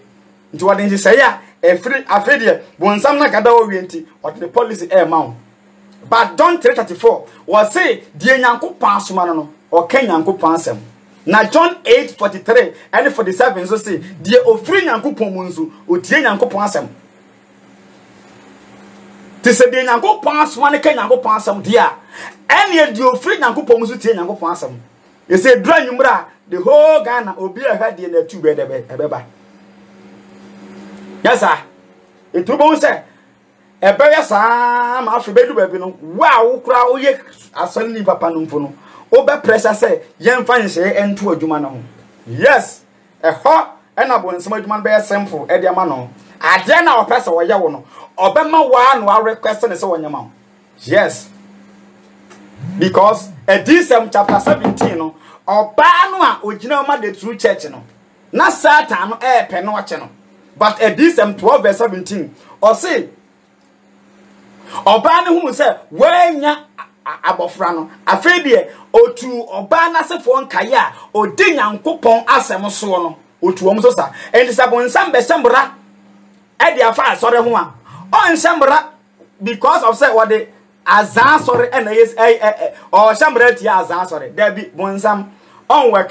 nti wo de hye ya efri afedie bonsam na gada wo wie nti o de policy e ma but John 3:34 was say die Nyankopon asoma no o ka Nyankopon asem na John 8:43 and 47 so say die ofri Nyankopon mu nso o tie Nyankopon asem ti se die Nyankopon asoma ne ka Nyankopon asem dia ene die ofri Nyankopon mu nso tie Nyankopon asem you say dra nwumra the whole Ghana obi a hwa die na tu be de be ebeba yes sir Etu bo say e be ya saa ma afi be du ba bi no wa wo kura wo ye asori ni papa no mfo no wo be pressure say yen fa nhye ento adwuma no ho. Yes, e ho e na bo nsem adwuma be simple e de ama no. Ade na wo pese wo ye wo no obema wa no a request ne say wo nyama. Yes. Because Edisem chapter 17 no oba no a ogina ma the true church no na Satan no pe no ache no. But Edisem 12 verse 17 or say oba ne hu say wanya abofra no afedie otu oba na sefo nkaye a odi Nyankopon asem so no otu om so sa endisabon sam be sembra e dia fa asore ho a on sembra because of say what the azan sorry and yes or shambra tia azan sorry there be bonsam on work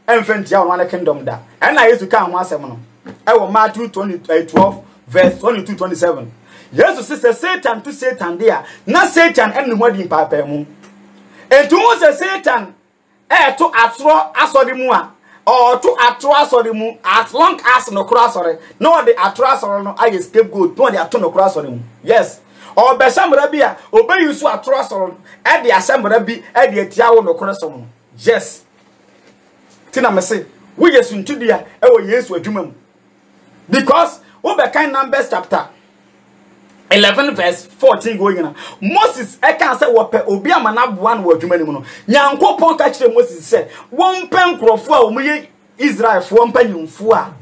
enfentia on one kingdom da and I used to come asem no e wo Matthew 12 verse 22-27 Jesus says Satan to Satan there na Satan and nobody papa mu etu say Satan to atro asori mu a or to atro asori mu as long as no cross sorry no the atro asori no I scapegoat no the atro no cross sorry mu. Yes. Or be sambra bia obe yusu atrosoro e de asambra bi e de atia wo nokoresom. Yes, tina me say we yesu ntudia e wo Yesu adwuma mu because we be kind Numbers chapter 11 verse 14 going na Moses e kan say wo pe obi amana boa na adwuma ni mu no Nyankopon ka kire Moses say won pe nkrofo a wo ye Israel fo mpanyumfo a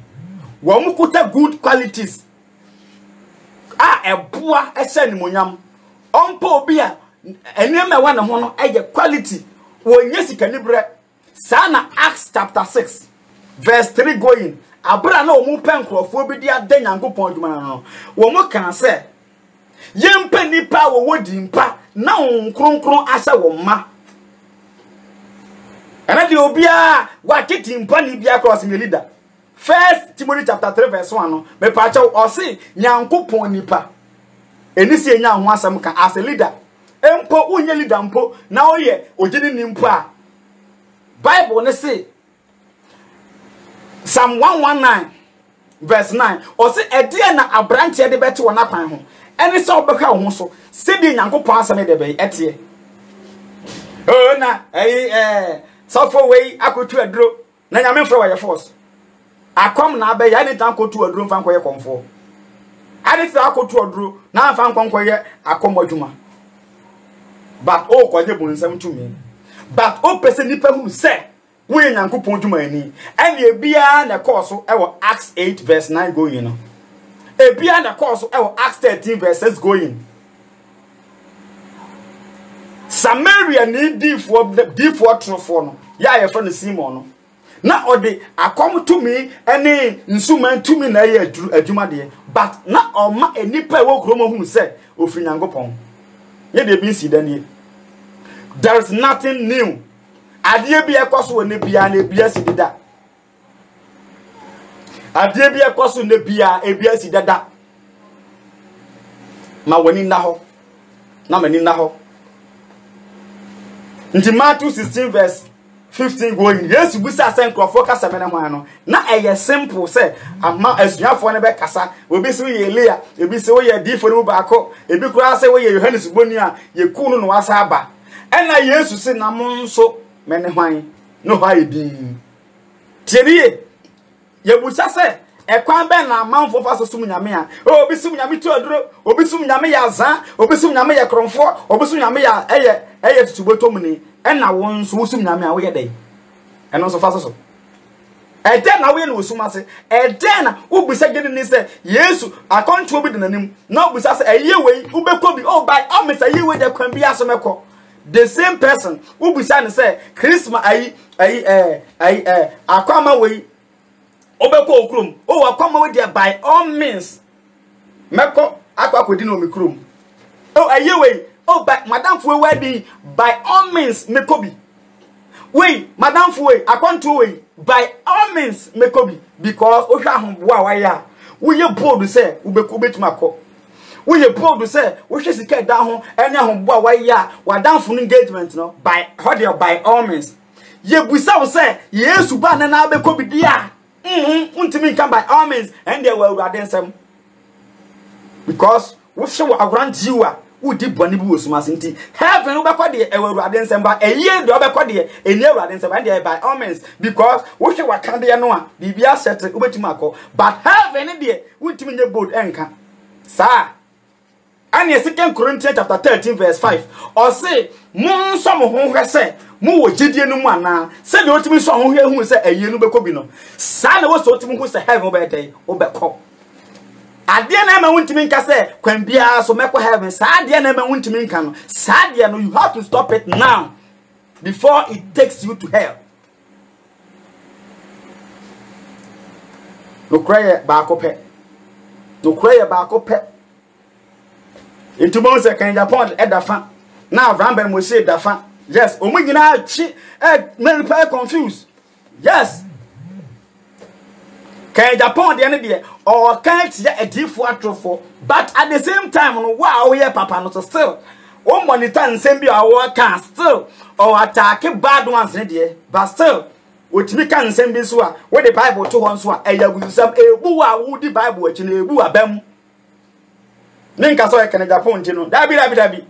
wo mu kuta good qualities eboa ese ni monyam ompa obi a enema wa ne ho no eye quality wonye sika nibre sana Acts chapter 6 verse 3 going abra na omu penkrofo bi dia da Nyankopon adwuma no wo mu kan se yempa nipa wo wodi mpa na nkronkron asa wo ma ana di obi a wa kiti mpa ni bia cross me leader. 1 Timothy chapter 3 verse 1 no me pa cha o se Nyankopon nipa enisi enya ho asem ka as a leader empo unye leader mpo na oye ogini ni mpo a Bible ne say Psalm 119 verse 9 o se ede na abranche de bete wona kwan ho eni se obeka ho so se bi Nyankopon asem de be etie o na so for we akotu aduro na nyame fro wa force akom na abe ya ni tan kotu aduro mfa nkoye komfo ade se akotu aduro na mfa nkonkoye akom adwuma but o kwaje bunsam tumi but o pese nipa hu se we Nyankopon adwuma ani ene ebia na course e wo Acts 8 verse 9 going no ebia na course e wo Acts 13 verse 6 going Samaria ni D4 trofo no ya ye friend Simon no na ode akom to me ene nsuma to me na ye adwuma de but na oma enipa wo kromo hu se ofri Nyankopon ye de bi si danie. There is nothing new ade bi ekoso ne bia na bia si dida ade bi ekoso ne bia e bia si dada ma wani na ho na mani na ho nti Matthew 16 verse 15 going yes busa sen krofo kasa mena ho ano na eye simple say ama asuafo ne be kasa obi se ye Elia ebi se wo ye difo ne ba ko ebi kura se wo ye Yohanes boni a ye kunu no wasa aba ena Yesu se na mo nso mene hwan no ha edin tirie ye busa se ekwan be na manfo fa so sum nyame a obi sum nyame tu aduro obi sum nyame ya zan obi sum nyame ya kromfo obi sum nyame ya eye tutubotom ni ena won so sum nyame a wo ye dai eno so fa so eden na we no sum ase eden na wo busa gede ni se Yesu akonto obi de nanim na busa se eye we ubekọ bi oh by o me say ye we de kwan bi asomekọ the same person wo busa ne se Christmas akwama we obeko okrum o akwama we there by all means meko akwakodi no mikrum oh eye we oh by madam for wedding by all means mekobi we madam for we akonto we by all means mekobi because o hwa ahomboa wa ya we ye bold say ubeko betumako we ye bold say wo hwe sika da ho ene ahomboa wa ya wadamfo engagement no by by all means ye busa wo say Yesu ba na na bekobi dia untimi kan by all means and there were wadensem because we show around you are who did Bonnie Bus Massinti. Heaven over the Ewer Semba, a year the other Codia, a near Semba by all means, because we show a Candia Noah, Bibia set Ubetimako, but have any day, which mean the boat anchor. Sir. And yes, 2 Corinthians chapter 13, verse 5. Or say, Moon some who has said, Moo Gideon Mana, said the ultimate song who say a Yenubecobino. Son was ultimate who say heaven by day, or back home. I dear never want to mean Casse, when Bia so make heaven, sad dear never want to mean can. Sad dear, no, you have to stop it now before it takes you to hell. No cry back up, no cry back up. Into months can Japan at the fan. Now Ramben will say the fan. Yes, Omigina many people confused. Yes. Can Japan the end of the year or can't get a deep water for, but at the same time, wow, yeah, Papa, not still. One monitor and send me our can still or attack bad ones in the year, but still, which we can send this one where the Bible to one swat, and you will some a boo woody Bible, which in a boo a bem. Ninka so ekene Japan tino dabi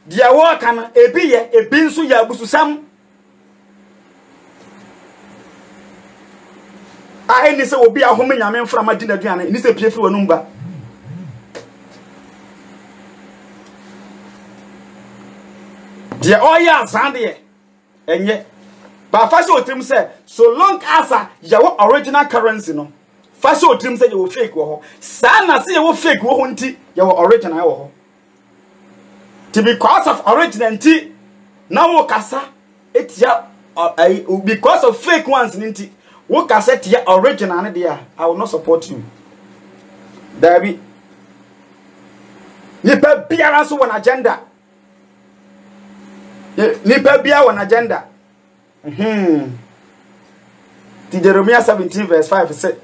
dia wo kana ebiye ebinsu ya bususam a eni se obi ahome nyame mfra madi na duane ni se piefri wonum ba dia oya asande enye ba fa so otrim se so long as your original currency no fa so otrim se you fake wo ho sa na se you fake wo ho nti your original wo ho to because of original nti na wo kasa etia because of fake ones nti wo kasa tia original ne dia I will not support you dabi nipa biara so won agenda nipa biara won agenda Jeremiah 17 verse 5 say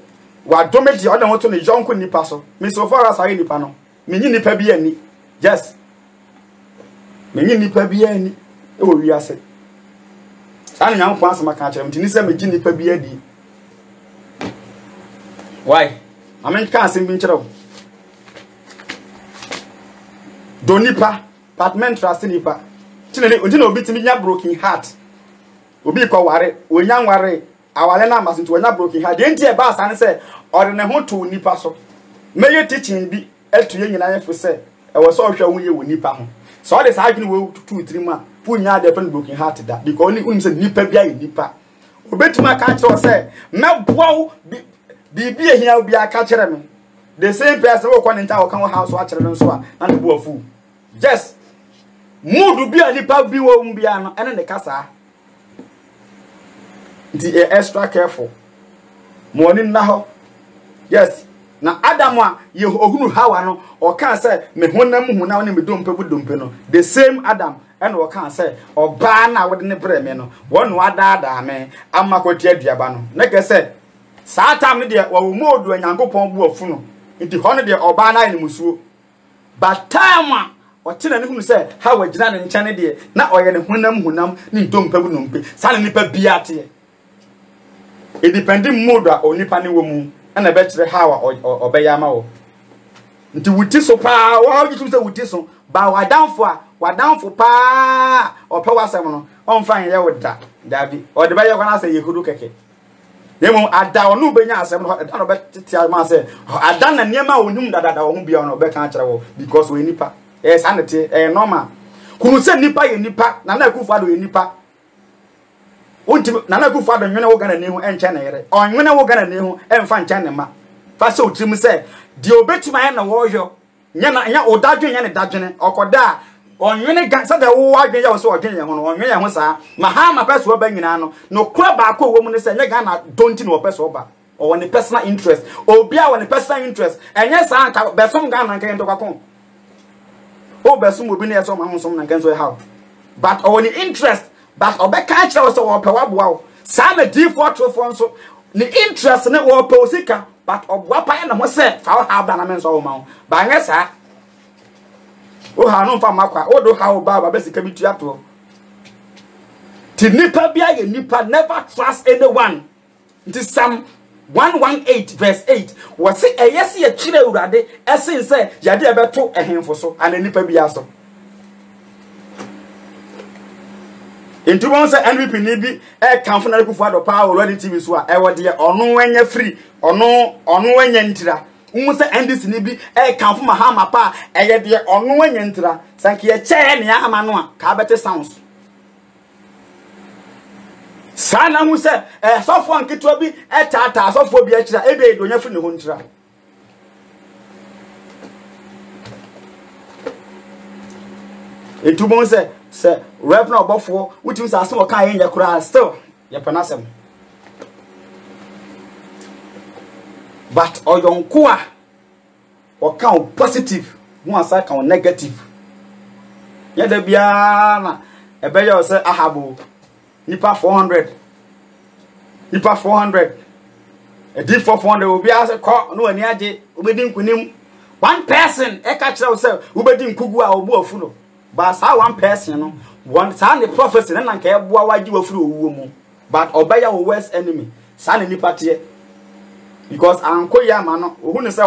wa domedi o na won to ne jonko nipa so me so far as I nipa no me nyi nipa bi ani yes me nyi nipa bi ani e wo wi ase san nyam kwa asema ka kire mtini se me nyi nipa bi adi why amen ka asem bi nkire do nipa apartment trust nipa tinele ontina obi timi nya broken heart obi ko ware onya nware awale na amaso nti onya broken heart enti e ba asan se ore ne ho to nipa so meye teaching bi etuye nyina yefo se e wo so hwa hu ye wo nipa ho so de sa adwene wo 2-3 ma punya de pen broken heart da because only unim se nipa bia ye nipa obetuma ka kire se meboa bibi ehia obi aka kire me the same person wo kwa nta wo kan wo house wa kire no so a na bo afu yes mood bia nipa bi wo mbia no ene ne kasa the extra careful morning na ho yes na Adam a ye ohunu Hawa no o kan say me honam huna ne me dompe budompe no the same Adam and o kan say oba na wode ne bre me no wonu adada me amakoti aduaba no na ke say Satan ne de wo modu Nyankopon bu afu no nti hono de oba na ne musuo but time a o tena ne hunu say Hawa gina ne nchane de na oye ne honam ne dompe budompe sa ne nipa biate it depending mood a onipa ne wo mu na be kire Hawa obeyama wo nti wuti so pa wo gitu se wuti so ba wadanfo pa ope wasem no onfan ye woda dabi o de be ye kwana se yekudu keke nemu ada onu benya asem no ada no be titia ma se ada na niema onum dada wo hu bia no be kan kire wo because we nipa yes anete normal kunu se nipa ye nipa na na akufa do ye nipa onti nana ku fa do nwene wo gana ne hu enche na yere onwene wo gana ne hu emfa nche ne ma fa se otrim se di obetuma na wo hyo nya odadwe nya ne dadwene okoda onwene ga sa da wo adwen ya wo so odwen ya ho no onwene ya ho sa ma ha ma peso ba nyina no no kura ba ko wo mu ne se nya ga na donti no peso ba o woni personal interest obi a woni personal interest enye sa anta besom ga na nkan to kwakon o besom obi ne yeso ma ho som na nkan so how but o woni interest but obeka kire wo so wo pe waboa wo sa na default phone so ni interest ne wo pe osika but oboa pa na ho se fa wo ha ba na men so wo ma wo ba nge sa o ha no fa makwa o do ha wo ba be sika bitu ato ti nipa bia ye nipa never trust anyone nti sam 118 verse 8 was say a yes ye chire urade esin say yade ebeto ehemfo so ananipa bia so into one say NVP ni bi e kanfo na kufu adopa already TV so a e wode ono wanya free ono wanya ntira umu say NDC ni bi e kanfo mahama pa e ye de ono wanya ntira sanke ye che ne ama no a ka bete sounds sana hu se sofo anketo bi etata sofo bi akira ebe do nya firi ne ho ntira etu bon se rep na obofo wutim se aso kan yen yakura still ye penasem but oyonko a o kan positive hu asa kan negative ye da bia na ebe ye se ahabo nipa 400 a deep for 400 will be as a call no any aje obedin kunim one person e ka kire say obedin kugu a obu afuro but sa one person no one sa the prophecy na nka e boa waji wafuro owuo mu but obaya wo worst enemy sa na nipa tie because anko ya ma no ohu ne say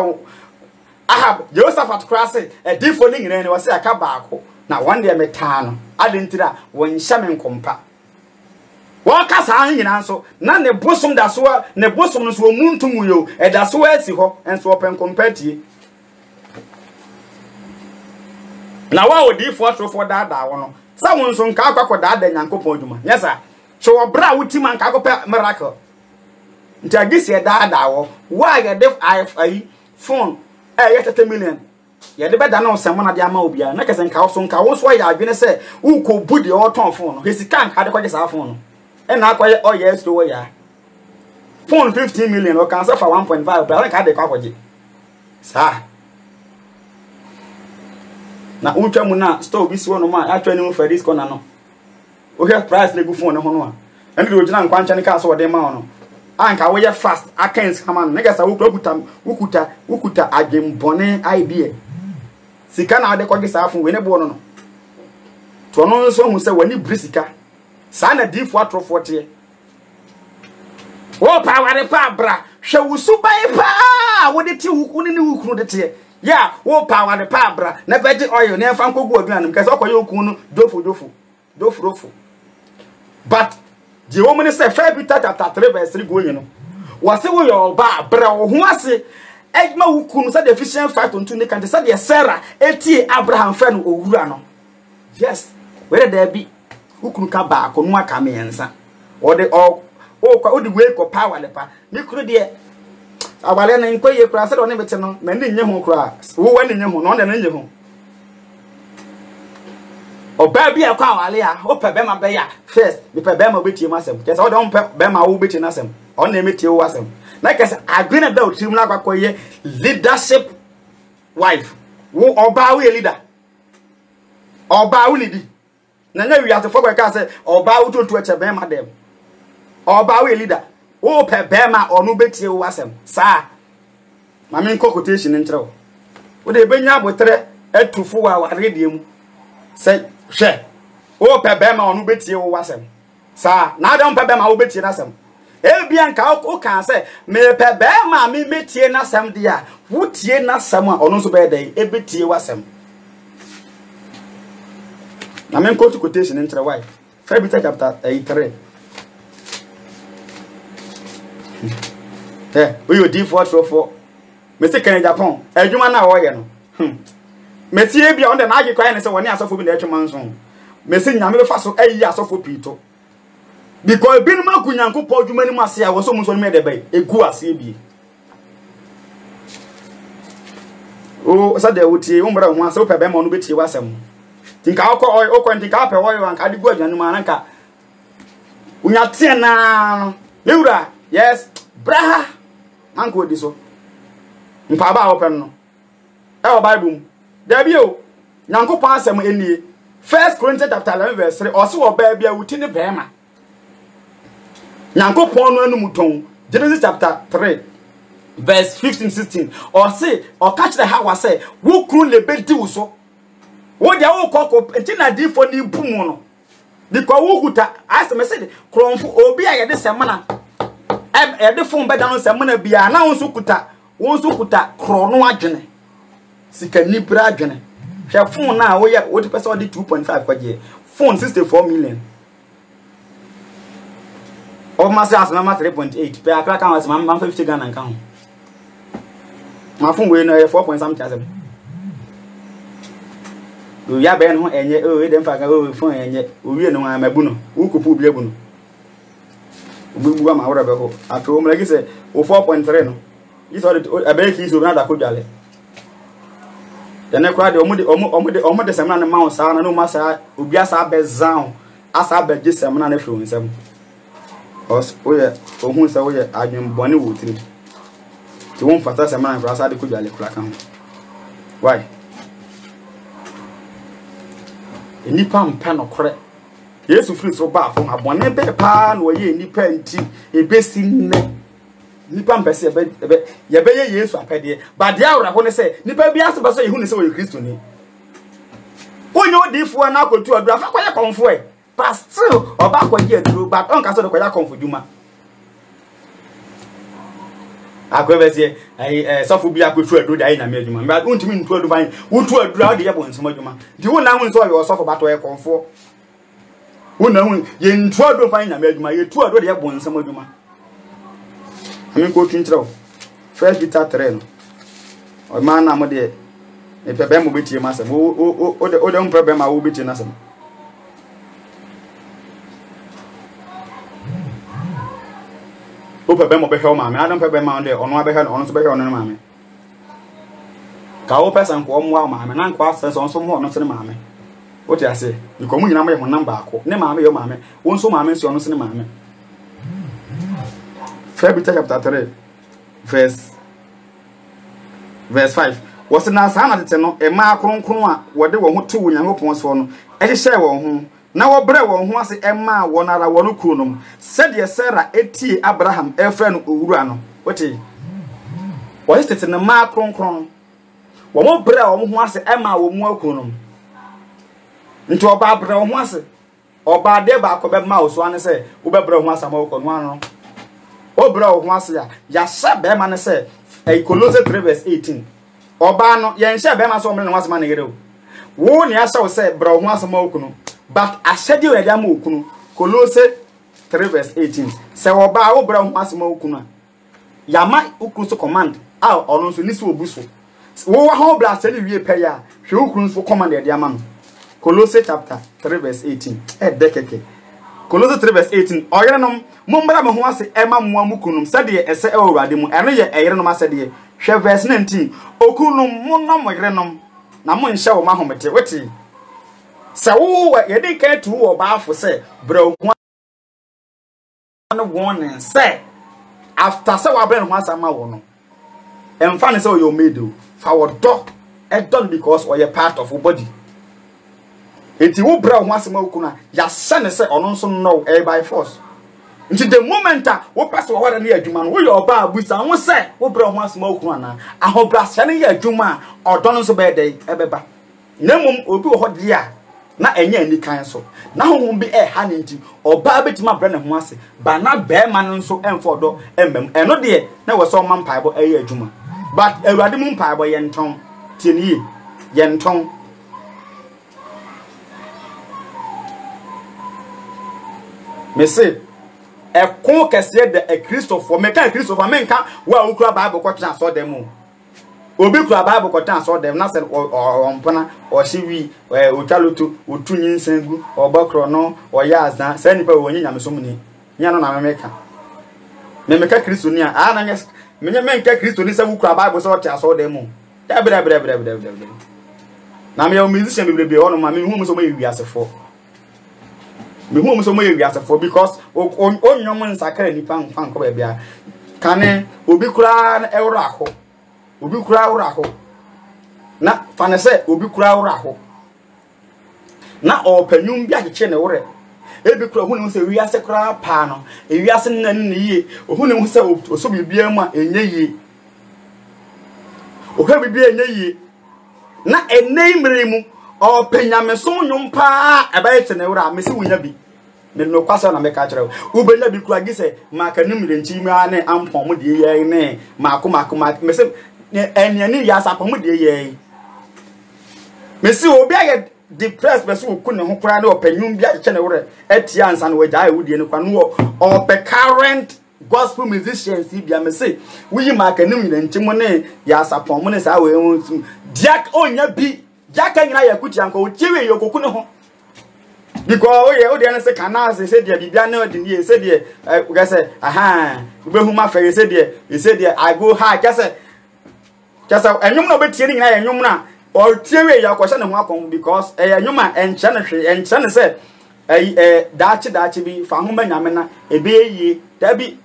Ahab Jehoshaphat cross a deep for ning ne was say aka baako na one day meta no adentira won hyame nkompa waka sa nyina nso na ne bosom da so ne bosom no so omuntum yo e da so asi ho enso open compatie na wa odi for da wo no sa won so nka akwa da nyankopon adwuma yesa so obra wutima nka akwa miracle nti agisi e da wo wa ye def ai phone ye 30 million ye de beda na osemo na de ama obia na kese nka wo so ya adwene se uko budi o ton phone no hesika nka de kwaje sa phone no and now, oh, yes, to ya phone 15 million or cancel for 1.5, but I can't take sir. Now, Uchamuna, stove this one of my actually for this corner. No, we have price lego phone on and the original Quanchani Castle or Demano. I can't wait fast. I can't come on. Negas, I will Ukuta, I game bonnet idea. Sikana, the cogis are from Winneborno. To another song who said, when you brisika. Sana di for 40. Oh, power pa bra. She will super pa. What the tea who ni who the tea. Yeah, oh, power the pa bra. Never did oil, never found go again because all you kunu dofu. But the woman is a fair bit at 3 verse 3 going, you know. Was it your bar bra who was it? Egma who kunu said the efficient fight on 2 can decide the Sarah, eti Abraham friend or Urano. Yes, where there be. Who ka ba ko no aka me ensa o de o the way ko power le pa ni kru de awale na nkoye kra se do ne bete no na ne nye ho kra wo wa ne nye ho no na ne nye ho o ba bia kwa awale a o pe be ma be ya first me pe be ma betie ma asem kese o de on pe be ma wo betie na asem o na emetie wo asem na kese agwene da o trim na akwakoye leadership wife wo oba wo leader oba wo leader Nanya we have to forget ka say oba wo to eche be ma dem oba we leader wo pe be ma onu betie wo asem sa ma me quotation ntrɛ wo de benya abotre atufo wa radio mu say hwe wo pe be ma onu betie wo asem sa na dem pe be ma wo betie na asem e bia nka o kan say me pe be ma me betie na asem dia wo tie na asem a onu so be dey e betie wo asem. I mean, quote quotation into the wife. February chapter 3. Yeah, we will deep for Mr. Kennedy Japan. A human now, Monsieur be on the magic crying and so when I saw for the actual manson. Messing Yamil Faso a year so for Pito. Because being Makunyanko Paul Jumani Masia was almost on made a bay, a gua CB. Oh, so there would see Umbra once so per bem on which he was some. Think I'll call oil, or think up a oil and cardi good and manaka. Unya tiana, Lura, yes, Braha, Uncle Diso. Mpaba open no. El Bible. There you, Yanko Passam in the 1 Corinthians chapter 11 verse 3, or so a baby within the Bema. Yanko Pono Muton, Genesis chapter 3, verse 15-16, or say, or catch the how I say, who could the bed do so? What the old cock and Tina did for the Pumono. The Kawuta asked me, said, Crom for Obia this semana. e de phone beda no se mona bia na won so kuta krono adwene sika nibra adwene hwe phone na wo ye wo te pese odi 2.5 kwaje phone 64 million o ma se asna ma 3.8 pe akra kan was ma 50 Ghana kan ma phone we no 4 point something asem do ya be no enye e dem fa ka phone enye o wie no ma mabu no wo kopu bi abu no obubu ma wora be ho ato mo like say o 4.3 no is all the abeki so na da ko dwale dene kwa de omo de semna ne ma sa na no ma sa obi asa bezan asa beje semna na fro nsem os oye ohun se oye adwen bone wo tiri ti won fata semna na fro asa de ko dwale kura kan why enipa mpa no kore Yesu free so ba fo abone be pa no ye enipa nti ebesi ne nipa mpese ye be ye Yesu apede ba dia awra ho ne se nipa bi aso ba so ye hu ne se wo Kristo ni onye odifo na akotu adura fa kwaye konfo e pastor oba kwaye aduro but on ka so de kwaye konfo duma akwebese sofo bi akotu aduro dai na me aduma but untimi ntu aduma wutu adura de ye bo nsoma aduma di wo na hu so ye sofo bato ye konfo wo na hu ye ntu aduro fa na me aduma ye tu aduro de ye bo nsoma aduma Amin ko twintrɛ First Peter 3 o ma na mo de e pebe mo betie masem o de mo problem a wo betie nasem o pebe mo be hwe ma me adam pebe ma de ono abe hwe ono so be hwe ono ma me ka wo person ko mo ma me na nko asese on so mo ono so ne ma me o ti ase nko mu nyina mo ye ho number ako ne ma me yo ma me wo so ma me so ono so ne ma me First Peter chapter 3 verse 5 was na sa na tete no e ma kronkron a wode wo ho te wo Nyankopon so no e hye wo ho na wo bre wo ho ase e ma wo nara wo no kru no said ye Sarah etie Abraham e fra no owura no wote wo tete na ma kronkron wo mo bre wo ho ase e ma wo mu akru no nti oba bre wo ho ase oba de ba ko be ma wo so ane se wo be bre wo ho ase ma wo ko no ano obra o ho ase ya sha be ma ne se Colossians 3 verse 18 oba no ye nsha be ma so omre ne wasema ne gere wo ne asha wo se bra o ho ase ma okunu but ashedi we dia ma okunu Colossians 3 verse 18 se oba wo bra o ho ase ma okunu ya ma okunu so command a ono so nisi obuso wo wa ho bra se le wie pe ya hwe okunu so command ya dia ma no Colossians chapter 3 verse 18 dekeke Colossians 3 verse 18 oyerenom mumbra me ho ase ema moa mukunum sade ese e owurade mu eno ye eyerenom asade hwe verse 19 okunum munnom yerenom na mo nhye wo mahomete weti se wo ye dey ka tu wo ba afo se bra ho no warning se after se wa bra no asa ma wo no emfa ne se o yo made o fa wo do e don because or ye part of your body enti wo bra ho asa ma okuna ya se ne se ono nso no by force nti the moment wo pass wo wada na adwuma no wo ye oba abusa wo se wo bra ho asa ma okuna na ahobra se ne ye adwuma odon nso be dey ebeba nemum obi wo hode ya na enya ani kan so na honhom bi ha ne nti oba betima bra ne ho ase ba na be ma no nso emfo do emmem eno de na wo so man paebo eye adwuma but awurade mu paebo ye nton tieni ye nton mese e kon kese de e Christopher me kan Christopher me nka wa okura Bible ko tran so dem obi kura Bible ko tran so dem na se ompana o hyewi o twaloto o tunyin sengu o bakro no o yaza se nipa wo nyanya mesomni nya no na me ka Kristo ni a na nya me nka Kristo ni se wo kura Bible so tran so dem da bre na me o musician bebrebe o no ma me hu so ma yewi asefo me hu so mo ye wiasefo because onyom nsakara nipa nfa nko ba bia kane obi kura na ewro akọ obi kura ewro akọ na fane se obi kura ewro akọ na opanyum bi akyeche ne wore ebi kura hu ne se wiase kura pa no wiase nan ne yie hu ne se oso bibia mu a enye yie ohwe bibia enye yie na enei mremu o penyame so nyum pa eba ye ne wura mesi wunya bi me no kwasa na me ka kire ubenya bi kura gise makanum de nchi mi ane ampom de ye ne mako me se eniani ya sapom de ye me si obi aye depressed person wo kun ne ho kura na opanyum bi ache ne wore etia ansa na wagya ewudie ne kwa no o pe current gospel musicians bia me say we makanum de nchi mo ne ya sapom mo ne sa we diak onya bi jaka nyina ya kuti anko chiwe yokoku ne ho because o de na say kana say de bibia na de ni say de we say aha we huma fa say de I go high kase enyum na obetie ni nyina ya enyum na o chiwe ya ko hye ne ho akon because enyum a enche ne hwe enche ne say daachi bi fa ho manyame na ebe yie da bi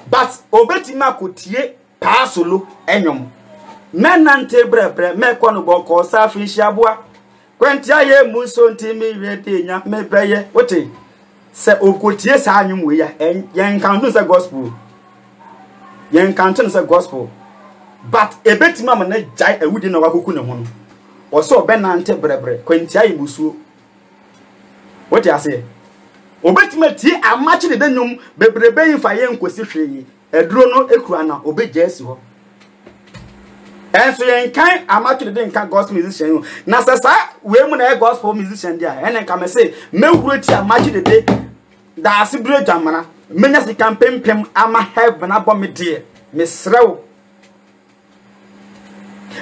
but obeti makotie paasolo enyum menante brebre me kono boko safi shiabua kwentia ye muso ntimi wete nya mebeye wote se okotie sa anwum we ya yen kan se gospel yen kan se gospel but ebetima ma na jai awudi na wakoku ne ho no o so benante brebre kwentia ye muso wote ase obetima tie amachi de danwum bebrebe yin fa ye nkosi hweyi eduro no ekura na obeja asi ho enso yen kan amatu de nka gospel musician na sasa we mu na gospel musician dia enen ka me say mehuro ti amatu de da asibro jamana menya si campaign ama heaven abo me de me srew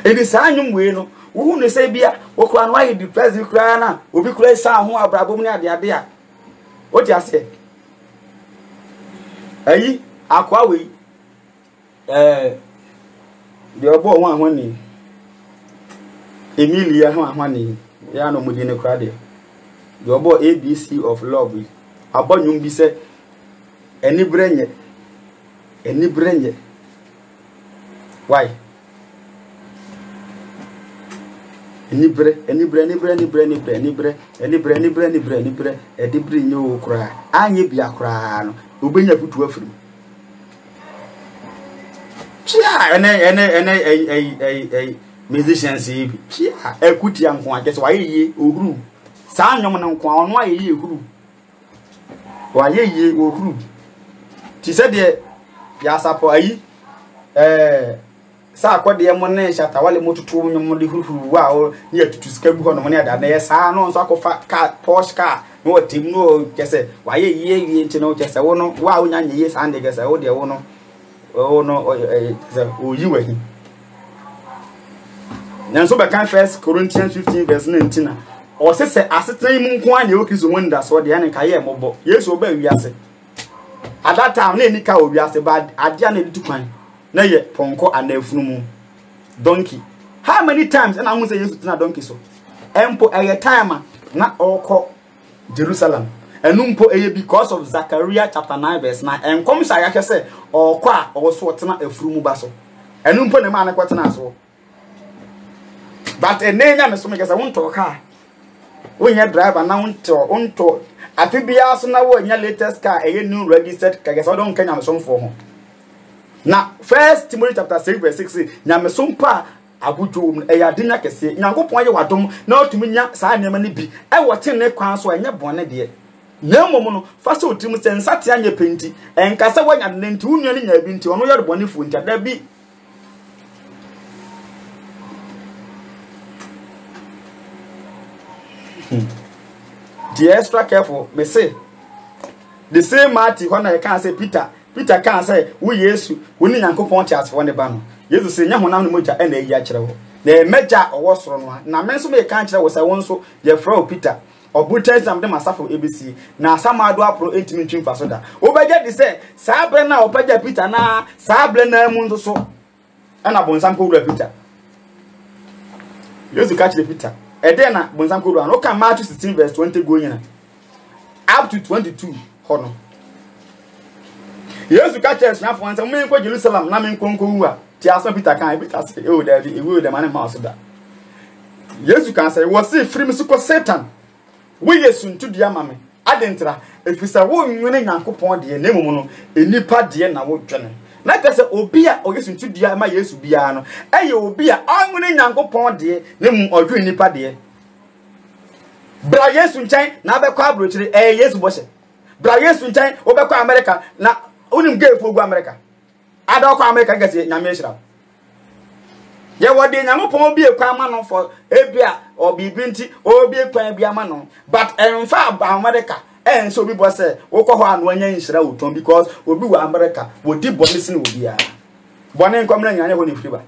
edi sa anyum we no wo hu ne say bia wo kura no ayi depressed kura na obi kura sa ho abrabo mu ne ade a o ti ase ayi akwa we the obo one honey Emilia honey ya no mudi ne krade the obo ABC of love abonyum bi se eni brenye why eni bre edibri nyo kra anye bia kra no obenya futu afiri chia ene musicians yi chia ekuti anko akese waye ohuru saa nyom no nko ono aye ehuru waye ohuru ti se de ya sapo ayi sa akode mo ne shata wale motutu nyom de huru wa o ne atutu sika bu ho no ne ada na ye saa no nso akofa car Porsche car no tim no kese waye ye nti no kese wo no wa onya nye ye saa de kese wo de wo no oh no oh you were him nanso be kan 1 Corinthians 15 verse 19 na o se asetan mu nko an ye okizo wonder so de an ka ye mobo yesu oba wiase at that time na enika o wiase ba ade na editu kwan na ye ponko anafunu mu donkey how many times na hu say yesu tina donkey so empo eye time na okọ Jerusalem enumpo eye because of Zechariah chapter 9 verse 9 enkom sa ya hwe se okọ a oso otena afurumu ba so enumpo ne ma na kwetena so but enenya me so me kesa wonto car wonya driver na wonto afibia so na wonya latest car eye new registered ka kesa don kanya me so mfo ho na 1 Timothy chapter 6 verse 6 nya me so mpa agudwo eye adenya kese nyankopon ye wadom na otumi nya saa nema ne bi e wote ne kwan so enye bone de nyamom no fa so otim sensate anya penti enkasa wanya ne nti wunua ne nya bi nti ono yore bone fu nti da bi the extra careful me say the same Matthew when I can say Peter can say we Yesu we ni Nyankopon ti asefo ne ba no Yesu say nya honam ne moja e na eyi a kire ho na meja owo soro no na me so me kan kire wo say won so ye fra Peter obutan sam de masafo ABC na samado apro entimi twimfa so da obeja di say sabre na obeja Peter na sabre na mu nso so na bonsam ko wura Peter Yesu ka kire Peter eden na bonsam ko wura no kan Matthew 16 verse 20 go nyina up to 22 hono Yesu ka kire snafo ansa me ko Jerusalem na me nkonko wuwa ti aso Peter kan Peter say oh da e wo da man ma so da Yesu kan say wo see free me so ko Satan we Yesu ntudi amame adentra efisa wo nwene Nyankopon de na emum no enipa de na wo dwene na kase obi a o Yesu ntudi ama Yesu bia no eye obi a anwene Nyankopon de na emum odwe enipa de bra Yesu nchen na abekọ abrochire Yesu bose bra Yesu nkyɛn obekɔ America na unim gay fo go America ada kɔ America gase nyame hira ye wode Nyankopɔn bi ekwan ma no for ebia obibi nti obi ekwan bia ma no but emfa America so obi bo say wokɔ hɔ anu anya nhira woton because obi wɔ America wodi bɔne sine obi a bɔne nkom na nyanya hɔ ne firi ba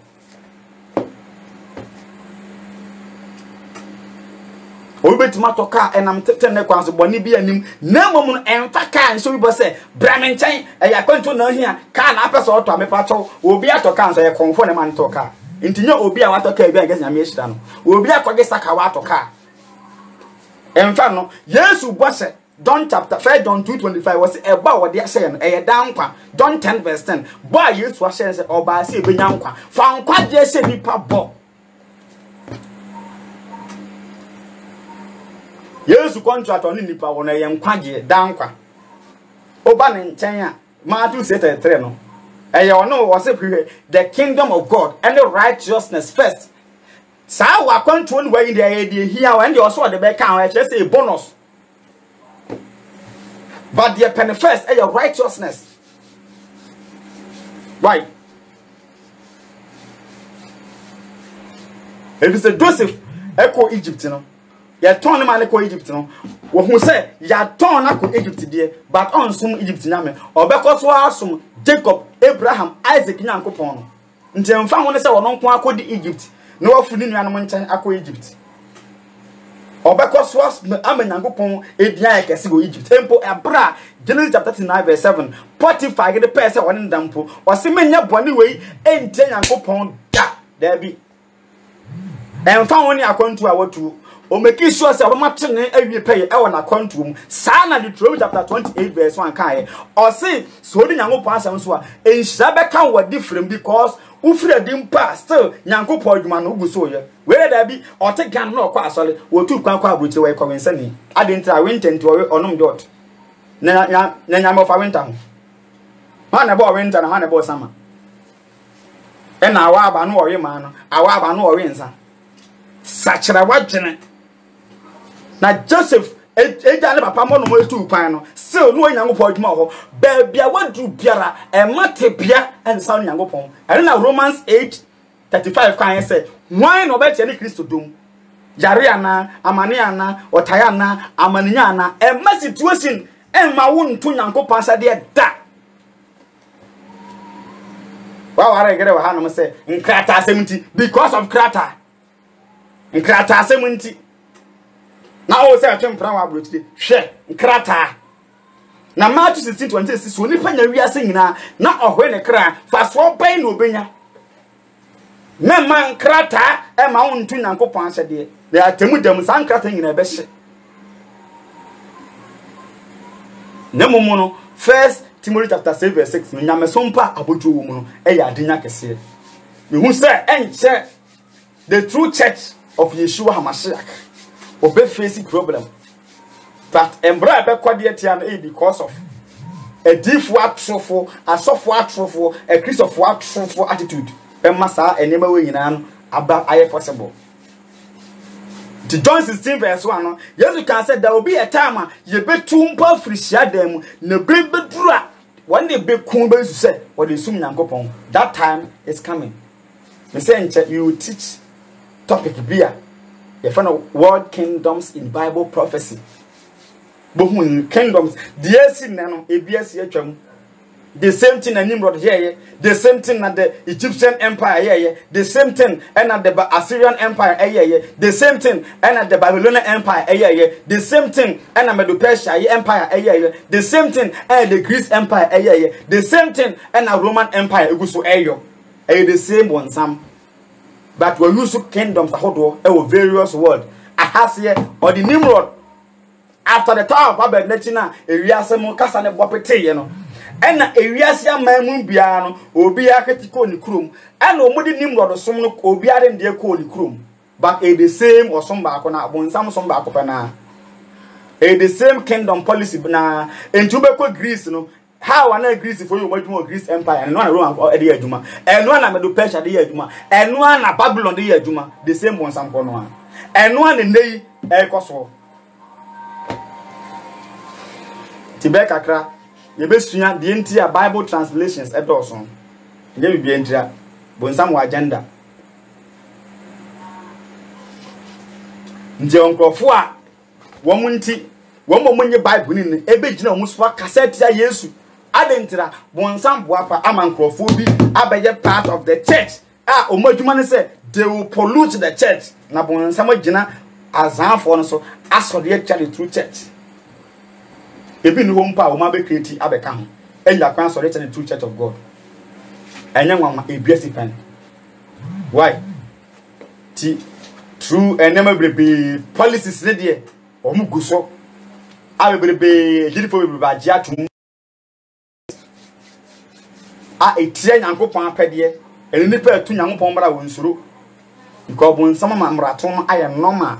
obi betima to car enam tete kwan so bɔne bi anim na mom no emfa car so obi bo say bra me nkyɛn ya kwanto na hia car na apɛ so ɔtɔ amepa tɔ obi atɔ car so ye konfo ne man tɔ car ntinyo obi a watɔ car bi a ngese nyame hira no obi akɔge saka watɔ car emfa no Yesu bo say John chapter 1 John 2:25 was about what they are saying. Down kwa John 10:10. Boy, yes, was saying oba say be nyankwa. Fa nkwa je say nipa bo. Yesu contract on nipa won e nkwa je down kwa. Oba ne nchen a Matthew 7:3 no. Ono was the kingdom of God and the righteousness first. Sa wa control we in the idea here when you also the back can just say bonus. But the penny first your righteousness. Right. If it's a Joseph echo Egypt, no. Ya turn man echo Egypt, no. Wo hu say ya turn echo Egypt there, but on some Egypt nyame. Obekọ so asum Jacob, Abraham, Isaac nyankopon no. Nti mfa ho ne say wono nko akodi Egypt. Na wafu ni nuanom nkyɛn akɔ Egypt. Obekɔ so amenyankopon edian ekese go Egypt. Tempo ebra Genesis chapter 39:7. Potiphar get the person one ndampo. Ose menya bɔne wei entie nyankopon da. There be. Emfa ho ne akwantu a watu. O make sure say obamate ne awie pɛye e wona akwantu mu. Saa na Deuteronomy chapter 28:1 kan. Ose so di nyankopon asɛm so a enhyira bɛka wo different because ufre dimpa still nyankopon adwuma no gu so ye we da bi ote gan no kwa asole wotu kwan kwa abrochi we kwa wensani adintra winter nti onom dot na nyame fa winter ho ma na bo winter na ma na bo sama e na awa aba no ori ma no awa aba no ori nsa sachira wadwene na Joseph eja le papa mo no mo etu kwan no still no nyankopon adwuma ho ba bia wadu biara e mate bia ensa nyankopon ene na Romans 8:35 kan say why no be tie Kristo dom yare ana amane ana otaya ana amaninya ana e ma situation e ma wo ntu nyankopon sade da wa ware gere wa ha no say nkrata asemunti because of krata nkrata asemunti na o say atwempra wa abrochide hwe nkrata na Matthew 16:26 woni panya wiase nyina na ohwe ne kra fa so bai na obenya me man krata e ma wontu nyankopon asede ya temudam san krata nyina be hye na momo no 1 Timothy chapter 6:6 nyame sompa abojo wo mu no e ya adenya kese me hu say enche the true church of Yeshua HaMashiach obe facing problem but embra be kwade tia no because of a difu atrofo asofo atrofo a Christopher atrofo attitude e masa enema we nyina no aba aye possible the John 16:1 no Jesus can say there will be a time ye betu mpa frisia dem na bedura one day be kun be su say what dey sum nyankopon that time is coming me say you will teach topic bia you find world kingdoms in Bible prophecy bohun kingdoms the AC no ebiasi atwam the same thing na Nimrod here the same thing na the Egyptian empire here the same thing and the Assyrian empire here the same thing and the Babylonian empire here the same thing and the Medo-Persia empire here the same thing and the Greece empire here the same thing and the Roman empire eguso eyo the same one some but we use kingdoms ahodo e various world Ahasiah or the Nimrod after the Tower of Babel netina ewiase mo kasa ne bopete ye no ena ewiase amamu bia no obi aketiko ni krom ena omudi Nimrod som no obi ade ndie ko ni krom but the same or some ba ko na bonsam som ba ko pa na the same kingdom policy na entube ko Greece no how na Greece for you modimo Greece empire no na Rome e dey aduma eno na Medo-Persia dey aduma eno na Babylon dey aduma the same bonsam ko no eno na nei e koso tibe kakra ye besua de enti a Bible translations edoso ye bibia ndira bonsam wa agenda nje onkrofo a wo munti wo momunye Bible ni ebe gina omuso cassette ya Yesu adentira bonsam boapa ama nkrofo bi abeye part of the church omadwuma ne say they will pollute the church na bonsam gina azanfo no so asode actually through church ebi ni hompa o ma be create abeka ho enya kwan asode actually through church of God enya nwanwa ebiasi pan why ti through enema brebe policies ne de o mu guso abebrebe hirifo bebrebe agia tum etie nyankopon apede ene nipa atu nyankopon bra wonsuro because bonsam ma mrato no aye normal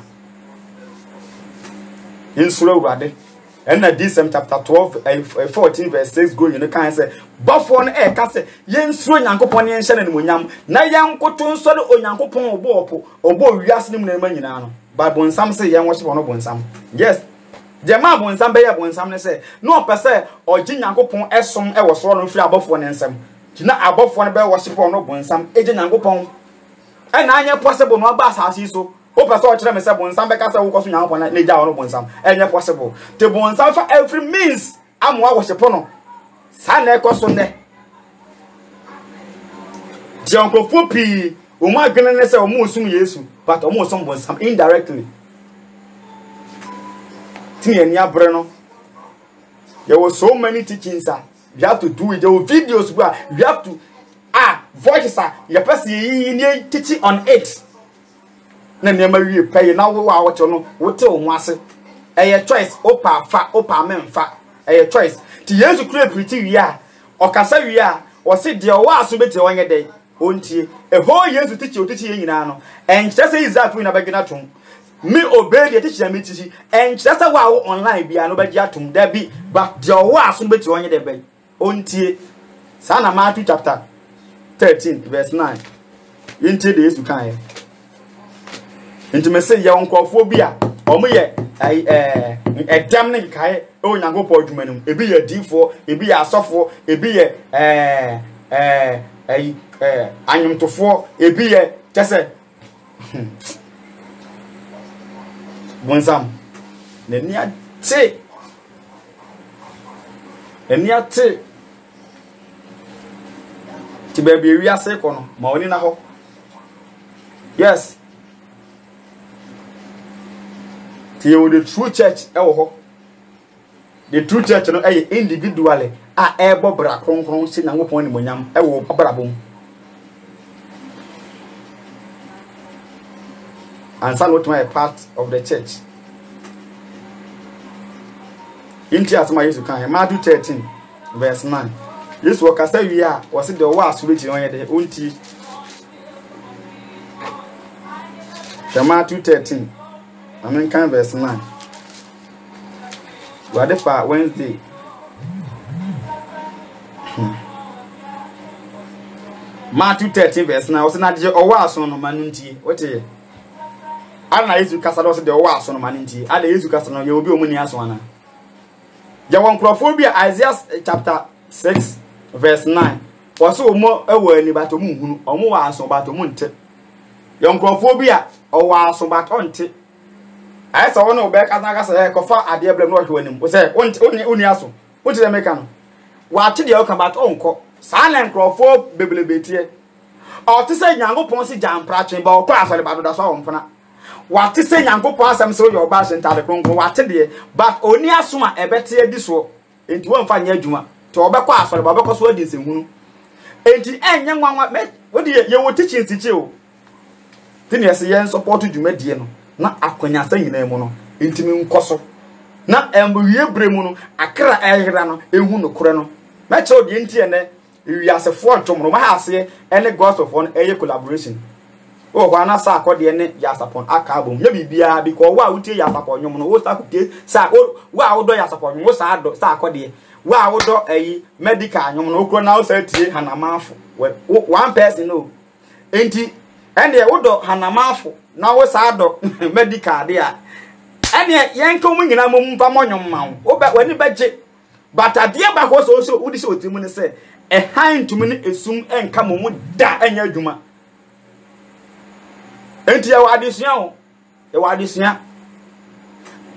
insuro urade and December chapter 12 14 verse 6 go you know can say bofo no ka say yensuro nyankopon ne nhye ne monyam na yankoto nso de onyankopon obo wiase ne munema nyina no ba bonsam say yen worship no bonsam yes jema bonsam be ye bonsam ne say no pese ogi nyankopon esom e wo so no firi abofo ne nsam kina abofo ne be worship no bonsam eje nyankopon e na anya possible no ba asase so o pese o kire me say bonsam be ka say wo koso nyankopon na eja no bonsam enya possible te bonsam for every means amwa worship no sa na ekoso ne je onkofo pi o ma gene ne say o mo sum Yesu but o mo sum bonsam indirectly There were so many teachings. You have to do it. There were videos where you have to voices. You person teaching on it. Na never you pay now. What you know? What you want? A choice. Opa fa. Opa men fa. A choice. To use to create pretty we are. Or kasa we are. Or sit there. Wa so beti one day. Onti. A whole year to teach you teaching you know. And just say that we never get at home. Me obey the teacher me teach and just a wow online be no be atum there be but the wa so beti onye de be ontie sana Matthew chapter 13 verse 9 intie de Yesu kan enti me say ye onkofo bi a omo ye edam ne kai o nyankopɔ adwuma num ebi ye difo ebi ye asofo ebi ye anyumtofo ebi ye tese bonsam nenia te ti baby wi ase ko no ma oni na ho yes ti you the true church e wo ho the true church no e individually e bo bra kronkron si nyankopon ni monyam e wo pabrabom and some not my part of the church. Into as my Yesu kan Matthew 13 verse 9. This work as we are was it the was which on the unti. The Matthew 13. I mean kind verse 9. What the part Wednesday. Matthew 13 verse 9 was not the was on manunti. What is it? Ana Yesu kasa do se de wo aso no maninti ana Yesu kasa no ye obi omuni aso ana ya won krofo bi Isaiah chapter 6 verse 9 waso omo ewo ani bato mu hunu omo wa aso bato mu nte ya krofo bi a o wa aso bato nte ai so wona obe kasa ko fa ade ebrem no hwe anim o se oni aso o ti de meka no wa ate de o ka bato onko sa na krofo bebelebetie o ti se nyankopon si jampra twen ba o pa aso le bato da so o mpana what is saying Yankopon asem so your bash enta de kronkron what de but oni asoma ebete edi so enti won fa nya adwuma to obekọ asore ba obekọ so adi nsehunu enti enye nwanwa wo de ye wo teaching tichi o tini ese ye support dwuma die no na akonya sa nyina mu no enti mi nkoso na embuye bremu no akra ehira no ehu no kore no na che odi enti ene wiasefo ntomro ma ha ase ene gospel on eye collaboration oh wana sa akode ne yasapon aka abom ye bibia because wa utie yasapon nwom no wo sa kutie sa wa wo do yasapon nwom wo sa do sa akode wa wo do medical nwom no okro na wo sa tie hanamafo one person no enti ene wo do hanamafo na wo sa do medical de a ene yenka mu nyina mu mpa monwom ma wo be wani beje but adeɛ ba ko so wodi se otimu ne se han tumi ne esum enka mo da anya adwuma enti ya wadesua o ya wadesua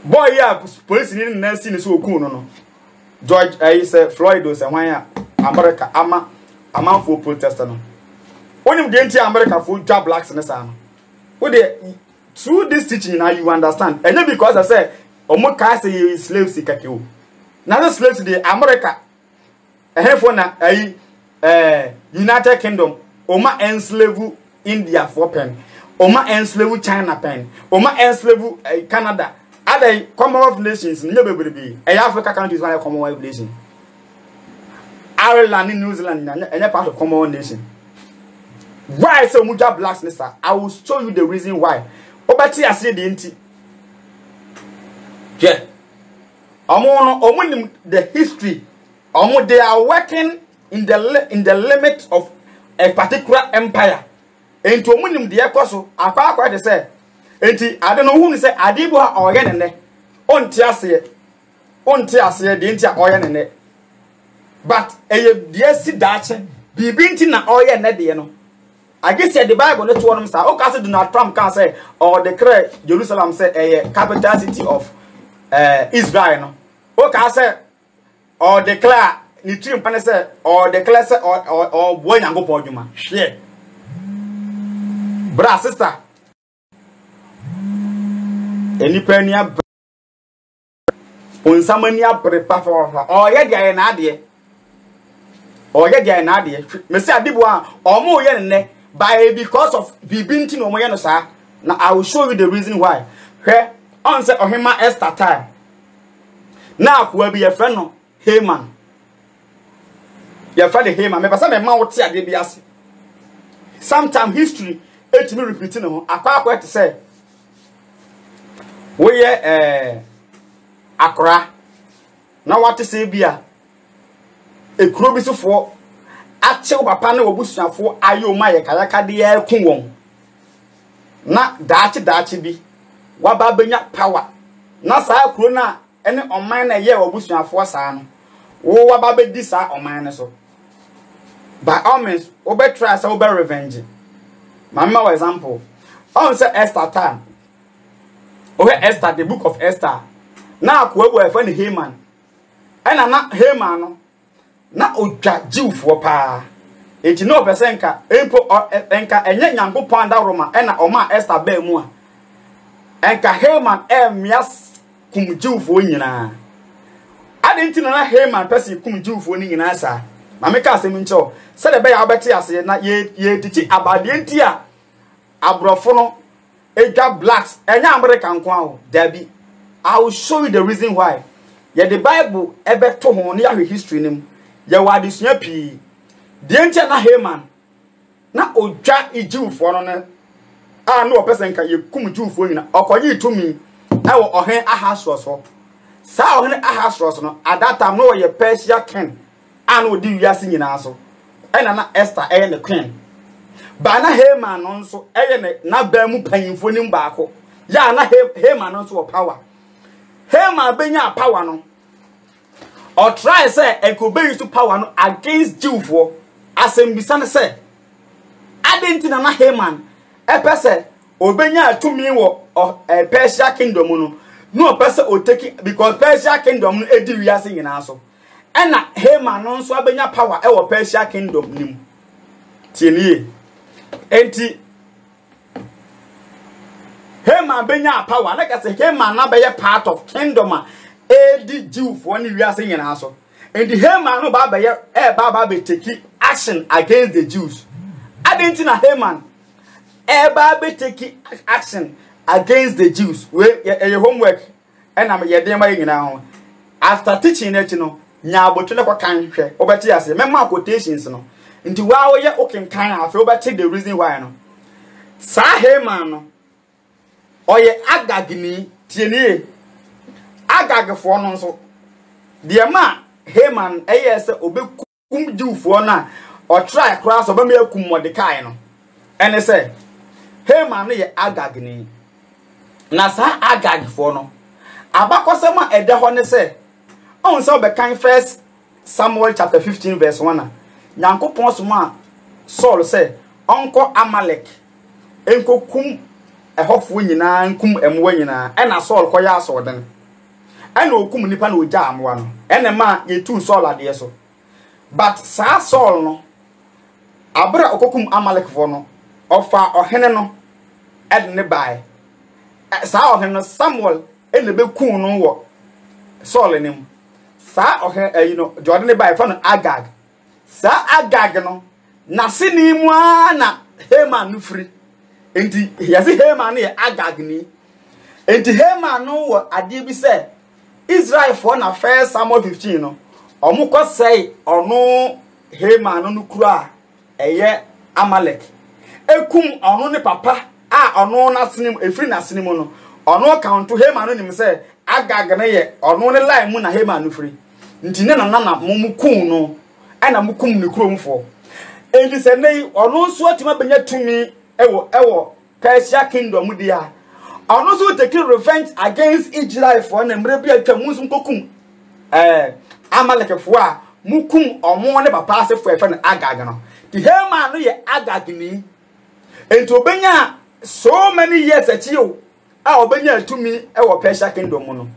boy ya police ni na si ne so okun no George say Floyd o say wan ya America ama for protester no onim de enti America for job blacks ne sa no wo de through this teaching now you understand and because I say omo ka say you slaves ikake o na the slaves de America ehefo na United Kingdom oma enslave India for pen oma enslave China pen oma enslave Canada other Commonwealth nations nye bebrebe Africa countries one Commonwealth nation Ireland and New Zealand any part of Commonwealth nation why so much blacks sir I will show you the reason why obati ase de enti yeah omo the history they are working in the limit of a particular empire. Enti omunim de ekoso akwa de say enti ade no hu ni say adibo ha oye nene onti ase de enti oye nene but eye de si daache bibi nti na oye ne de no I guess the Bible no to them say o ka say Donald Trump can say or declare Jerusalem say a capital city of Israel no o ka say or declare ni trim pan say or declare say or boy Nyankopon dwuma hwe bra sister eni pania on samani aprepa for o ye dia na ade me say adibo a omo ye ne by because of bibinti no mo ye no sa na I will show you the reason why hwe on say ohema Esther time na akwa bi ye friend no Haman your friend Haman me pasa me ma wote ade bi ase sometime history etimi repeating no akwa to say we ye akra na what say bia ekuro bi sofo achew papa na obusuafo ayo ma ye kayaka de ya ku won na daachi bi waba benya power na saa kuro na ene oman na ye obusuafo saa no wo waba be di saa oman ne so by all means obe try say obe revenge mama example on say Esther time Esther the book of Esther na akwa e fa ne Haman ena na Haman no na odwa jiwfo pa enti no person ka enka enye Nyankopon adaroma ena oma Esther ba mu a enka Haman mias kum jiwfo nyina adenti na Haman person kum jiwfo ni nyina sa ma me ka asem ncho se de be ya obeti ase na ye tichi abade enti a abrofo no edwa blacks enya America nko awo dabi I will show you the reason why ye the Bible ebeto ho na ya history nim ye wadesua pi de enti na Haman na odwa ijiwfo no ne a no person ka ye kum jiwfo nyina okoye itumi ewo ohen Ahasuerus ho sa ohen Ahasuerus no at that time no ye Persia king and odi wiase nyina so ena na Esther ne queen ba na Haman no nso ne na ba mu panyimfo nim baako ya na Haman no nso power Haman benya power no or try say e could be used to power no against Jewfo asembisa ne say adenti na Haman e pese obenya atumi wo Persia kingdom no pese o take because Persia kingdom no edi wiase nyina so ena Haman no nso abenya power e wo Persia kingdom nim tienie enti Haman benya power like I say Haman na be part of kingdom edi Jewfo ni wiase nyina so and the Haman no ba be take action against the Jews adenti na Haman ba be take action against the Jews we your homework and am ye dem ayi nyina ho after teaching it no nya abotwe kwa kan hwe obeti ase mema quotations no nti wa wo ye okenkan afi obeti the reason why no sa Haman no oye agagni tienie agagfo no nso de ma Haman eyese obekum Jewfo na o try cross oba me akum Mordecai no ene se Haman no ye agagni na sa agagfo no abakosema ede ho ne se On so be kan first Samuel chapter 15 verse 1. Nyankopon soma Saul say onko Amalek enko kum ehofo nyina nkum emwo nyina ena Saul koya asoden ena okum nipa na ogya amwa no ena ma yetu Saul ade so but sa Saul no abra okokum Amalek fo no ofa ohene no edne bai sa ohene Samuel ena be kun no wo Saul enim sa ohene Jordan bai fa no Agag sa Agag no na sini mu na Haman no free enti yasi Haman no ye Agag ni enti Haman no wo ade bi se Israel for na first Samuel 15 no omukọ say ono Haman no kura eye Amalek ekum ono ne papa a ono na senim efri na senim no ono count Haman no nim say Agag na ye ono ne line mu na Haman no free nti ne na mumukun no ana mukum ne kuromfo enti se nei ono so atima benya tumi ewo Persia kingdom dia ono so take revenge against Israel for na mre bia twa musum kokum Amalek fo a mukum omo ne papa asefo efe na Agag no the Haman no ye Agag ni enti obenya so many years achieve a obenya tumi ewo Persia kingdom no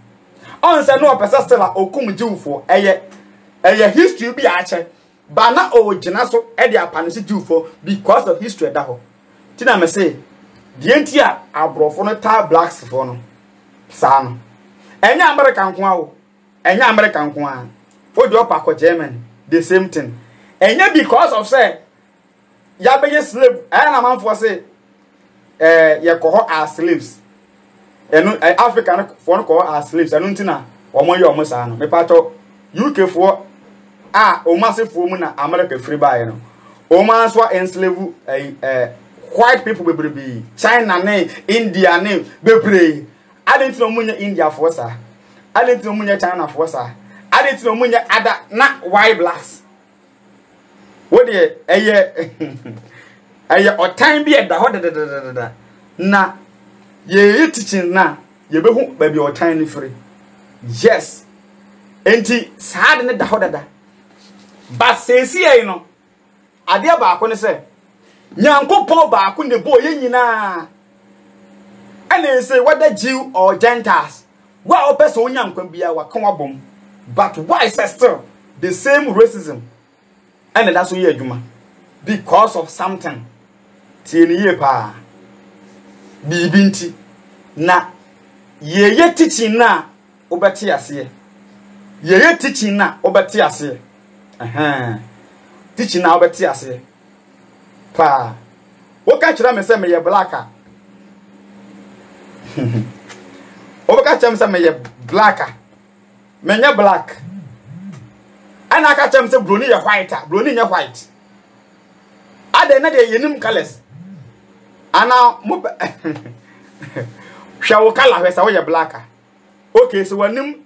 on se no pesa stella okum jiwfo eye history bi a che ba na o gina so e de apanese jiwfo because of history da ho tina me say the entia abrofo no ta blacks fo no sa no enya American ko awo enya American ko a o de opa ko Germany the same thing enya because of say ya be slave na man for say ye ko ho as slaves enu African for ko as slaves enu ntina omo ye omo sa no me pato UK for o massive for mu na America free buy no o man so enslave white people bebre China ne India ne bebre adenti no munye India for sa adenti no munye China for sa adenti no munye ada na white blacks what the eye o time bi e da ho da na ye teaching na ye be hu ba bi o time ni free yes enti saade ne da ho da but sesi e no ade ba ko ne se Nyankopon ba ko ne bo ye nyina and say whether Jew or Gentiles wa opeso onyankwan bia wa kan wabom but why is still the same racism and that's why adwuma because of something tieniye pa bibinti na ye teaching na obeti ase ye teaching na obeti ase teaching na obeti ase pa woka kira me se me ye blacka woka kira me se me ye blacka menya black ana ka kira me se broni ye white broni ye white ade na de yenim colors ana mo shawo color we sa wo ye blacka okay so wanim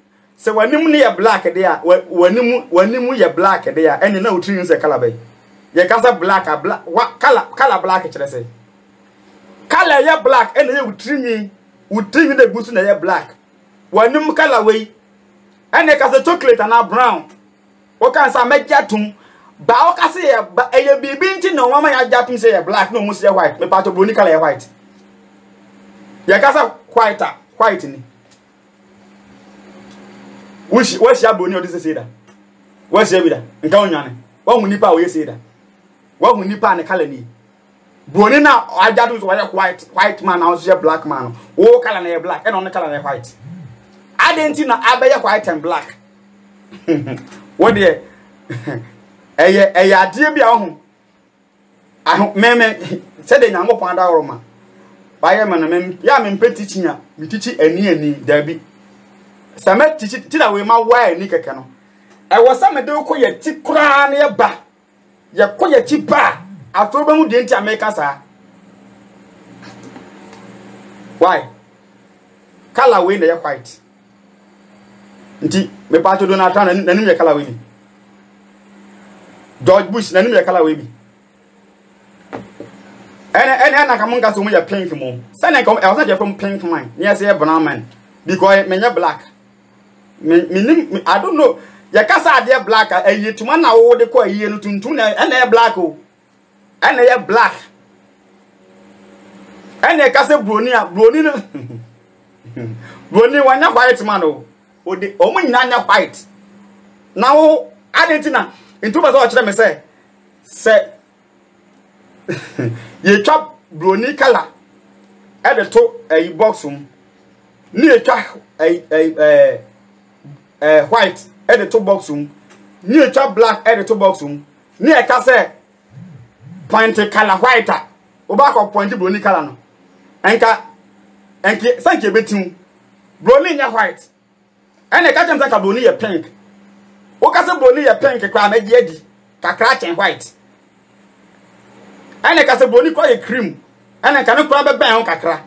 ne ye black de a wanim ye black de a ene na utrin se color bay ye kasa black color black kire say color ye black ene ye utrin de gusu na ye black wanim color we ene kasa chocolate na brown o kan sa mejatum ba o kasa ye bibi nti no mama ya jatum say ye black no mu say white me pato broni color ye white ye kasa white ni what's your broni odise say da what's your bida nka onwane wa hu nipa o ye say da wa hu nipa ne color ni broni na ajatum so white man na so black man wo color na ye black and on color na white adenti na abaye white and black what the eye ade bia ho meme se de Nyankopon da woroma baye man mem ya me mpeti chinya mitichi ani dabi same tichi na we ma wa ani keke no e wo same de ko ye ti kura na ye ba ye ko ye ti ba afro ba mu de nti America sa why color we na ye white nti me pato Donald Trump nanim ye color we bi George Bush nanim ye color we bi ene na kamunga so mu ye pink mo say na kom e was from pink man near say brown man because me nya black me I don't know. Ya kasa ade black ayi tuma na wo de ko ayi no tuntum na e black o. E na black. E na kasa broni no. Broni wanya white man o. O de o mun nyanya white. Na wo adentina ntuma so o kire me say ye twa broni color e de to ayi box um. Ni e twa white e de to box um. Ni e twa black e de to box um. Ni e ka say point color white a oba ko point broni color no enka sanke betim broni nya white ene ka jem ka broni ye pink o ka say broni ye pink kwa na gi adi kakra chen white ene ka say broni kwa ye cream ene ka ne kwa be ben kakra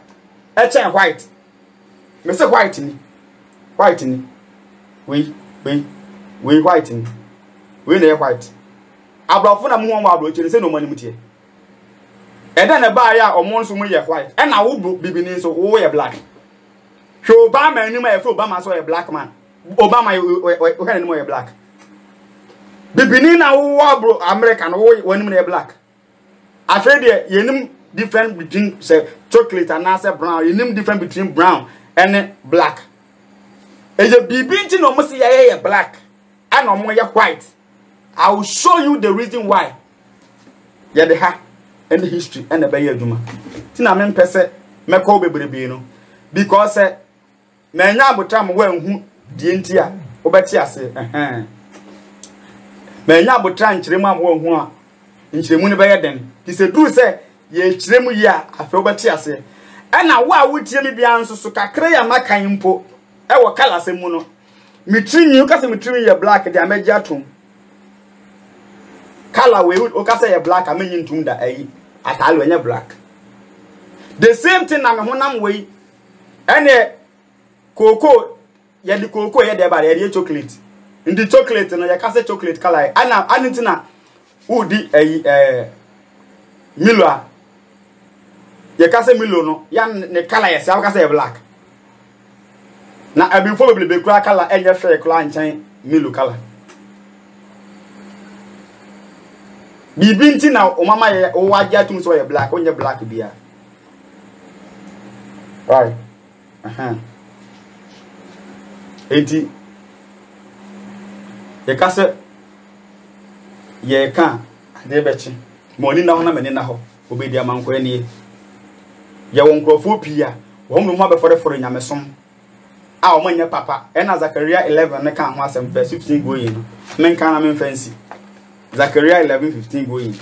e chen white me say white ni we white ni we na white abrofo na mo ho abro chiri say no mani mutie eda na ba ya omo nso mu ye white e na wo bibini so wo ye black hwe Obama anima ye Obama so ye black man Obama wo kan anima ye black bibini na wo abro American wo wanim na ye black afre de yenim different between say chocolate and say brown yenim different between brown and black eje bibi nti no mo se ye black and omo ye white. I will show you the reason why. Yeah, the ha and the history and the Bayer Juma. Tina men pese me call bebrebe no because me nya abotam we hu die ntia obeti ase me nya abotam nkyeremu am we hu a nkyeremu ne beye den ti se du se ye kyeremu yi a afa obeti ase e na wo a wotie me bia nso so kakra ya makan mpo e wo kala se mu no mitrinyi ka se mitrinyi ye black de amaji atom color we o ka say ye black amenyi ntum da ayi atale wenye black the same thing na me honam we ene cocoa ye di cocoa ye de ba ye chocolate ndi chocolate no ye ka say chocolate color ana anintina udi ayi Milo a ye ka say Milo no ya ne color ye say ka say black na abifo bebele kura color enye fair kura nchan Milo color bibi nti na o mama ye o waje atum so ye black onye black bia right enti ye ka se ye ka ade bechi moni na ho na meni na ho obedi amanko anie ye won krofo pia wo mu ma be fore nyamesom a o manya papa e na Zakaria 11 ne kan ho asem verse 15 go yin men kan na men fancy Zakaria 11:15 going.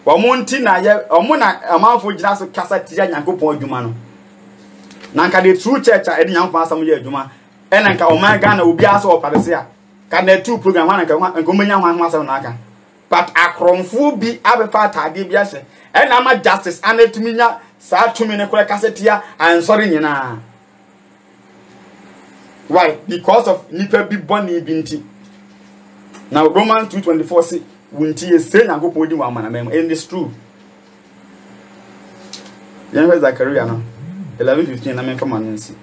Omonti na ye omuna amanfo gina so kasa tia Nyankopon adwuma no. Na nka the true church a edi Nyankopon asam ye adwuma. E na nka oman Ghana obi aso oparese a. Ka na two program na nka omenya ho asam na aka. But akromfo bi abefa atade bi ahye. E na ma justice anatumi nya sa tumi ne kora kasa tia ansori nyina. Why? Because of nipa bi boni binti. Now Romans 2:24 say wunti ye say Nyankopon di wa mana mem and it's true. Yan Zakaria no 11:15 na men fa manensi.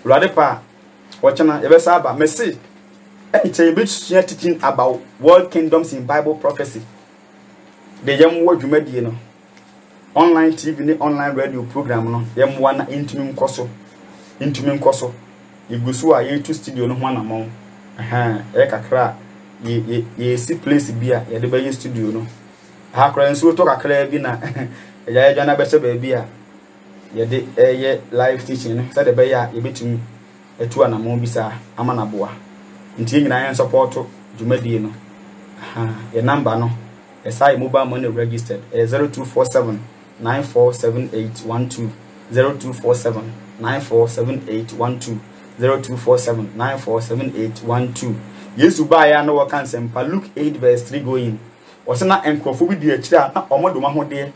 Lade pa watchana ye be sa ba message enche be teaching about world kingdoms in Bible prophecy. The yam wo dwumadie no online TV ni online radio program no yam wa na intumi nkoso igusu a ye to studio no ho na mon e kakra ye si place bia ye de be studio no ha kra nso to kakra bi na ya jana be se ba bia ye de ye live teaching no se de be ya ye betumi etu anamon bi sa ama na boa nti nyina ye support dwumadie no ye number no SI mobile money registered 0247 947812 0247 947812 0247 947812 Yesu ba ya no waka nsempa Luke 8:3 going osena enkrofo bi di akira na omodoma ho de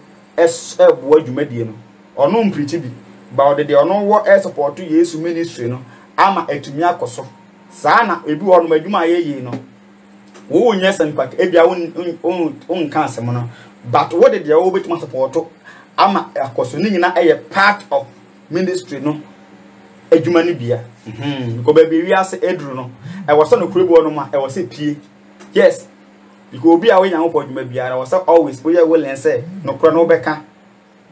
ebo adwumadie no ono mprichi bi ba ode ono wo support Yesu ministry no ama atumi akoso saa na ebi wo no adwuma ayeyi no wo nya sempa ebia won kan asem no but what did you obetuma support ama akoso ni nyina eye part of ministry no adwuma ni bia because baby we ase edru no e wo so no kurebo no ma e wo se pie yes because obi a we nya ho adwuma bia na wo se always we willing say no kro no beka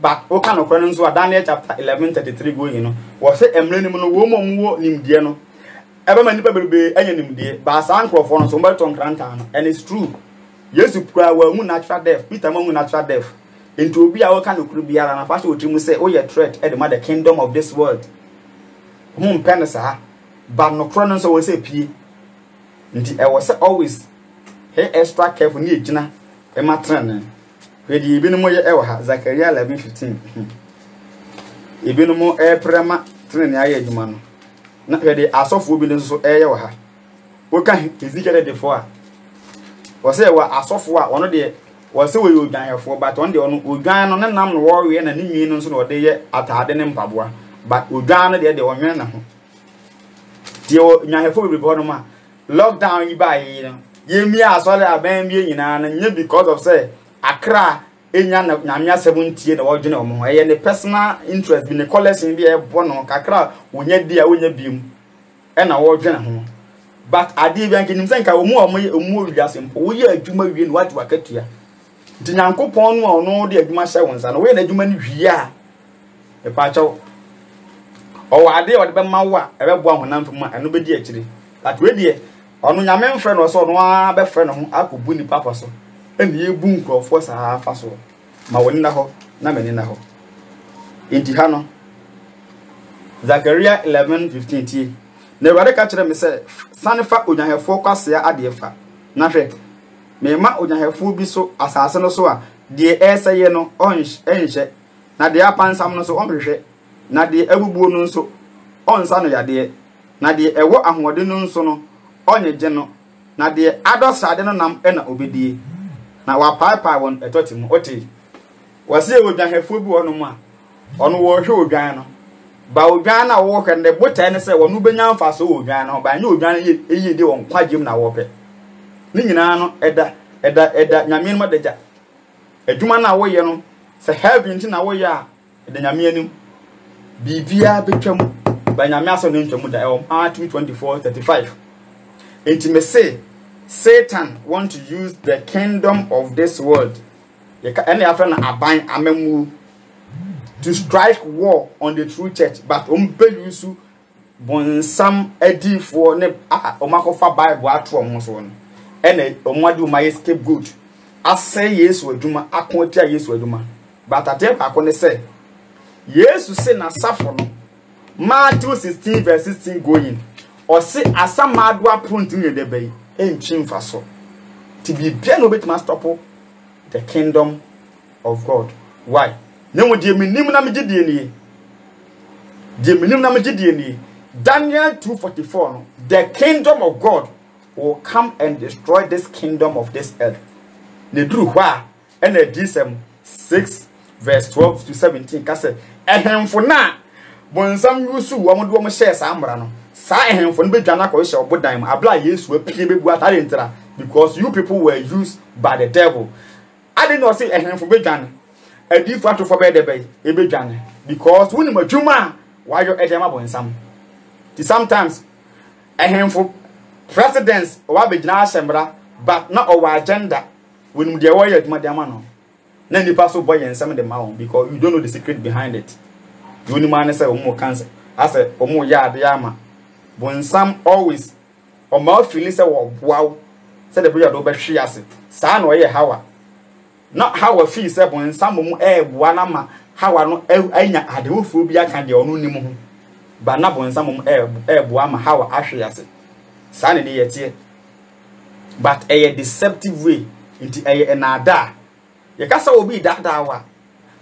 but o ka no kro no so Daniel chapter 11:33 going no wo se emre nim no wo momwo nimdie no ebe ma nipa berebe anya nimdie ba sa nkrofo no so mba to nkranta no and it's true Yesu kura wa mu natural death Peter ma mu natural death into obi a wo ka no kro bia na fa so otimu say o ye threat e the kingdom of this world penisa but no kro so we say pie nti e was always he extra careful ni ejina e matran we di ebi no mo ye e wa Zakaria 11:15 ebi no mo e prema tren ya adwuma no na we di asofo obi no so e ye wa ha wo ka Ezekiel de fo a wo say wa asofo a wono de wo say we odwanhefo but on de ono odwan no nam no wo we na ni nwi no so no de ye atade ne mpaboa but odwan no de onwen na ho die nyanhefo bi bo no ma lockdown yi ba yi no ye mi asole aban bi nyina na nye because of say Accra enya na nyamia 70 na wodwene omo ho ye ne personal interest bi ne collection bi e bo no kakra wonya dia wonya bium e na wodwene ho but ade bi anke nim say nka omu wiase mpo wo ye adwuma wie no watu akatua nti nyankopon no ono de adwuma hye wonsa no we na adwuma ni wie a e pa chaw o ade o de be mawo e be bo ahonam fam eno be di akire that we die ono nyame mfre no so no a be fre no ho akobu ni papa so eni ebu nkrofo sa fa so ma woni na ho na meni na ho enti ha no Zakaria 11:15 tie na wade ka kire me se sanefa onyanhefo kwasea ade fa na hwe me ma onyanhefo bi so asase no so a de eseye no enhye na de apansam no so onhwehwe na de abubuo no so onsa no yade na de ewo ahode no so no onyeje no na de adosade no nam na obedie na wa paipai won etoti mu oti wase odwanhefo bi wono mu a ono wo hwe odwan no ba odwan na wo hwe ne botai ne se wono benya mfa so odwan no ba nya odwan eye de won kwagem na wo pe ni nyina no eda nyame no daja adwuma na wo ye no se heaven ti na wo ye a eda nyame anim bibia betwam ba nyame aso no ntwamu da e Matthew 24:35 enti me say Satan want to use the kingdom of this world any after aban amemu to strike war on the true church but use bonsam edi for ne omakofa bible ato omo so no ene omwadu my scapegoat asay Yesu aduma akontia Yesu aduma but ate ba ko ne say Yesu say na safo no Matthew 16:16 going or say asamadu apunti ne de bay entwimfa so to be bia no bet must stop the kingdom of God. Why? Nemo die minim na megidie ni. Die minim na megidie ni. Daniel 2:44 no. The kingdom of God will come and destroy this kingdom of this earth. Ne duru hwa and Dsem 6:12-17 ka se ehemfo na bonsam yusu wo mo do mo share sa amra no. Sa ehemfo no be dwana ko hye obodan ma abla Yesu apike bebu atare ntra because you people were used by the devil. I didn't know say ehemfo be dwane adifo atofo be de be e be dwane because woni madwuma why you edema bonsam. Sometimes ehemfo presidents wa be gina asembra but na our agenda when they were adwuma de ama no na nipa so boy ensam de ma because you don't know the secret behind it. You only man say omo cancer as a omo ya de ama bonsam always o ma feel say wo boaw say the prayer do be hwe ase sa na o ye hawa not how feel say bonsam mu boa na ma hawa no anya adewofu bi aka de onu nim ho ba na bonsam mu boa ma hawa ahwe ase sa ne ye tie but a deceptive way into a enada ye kasa obi dada wa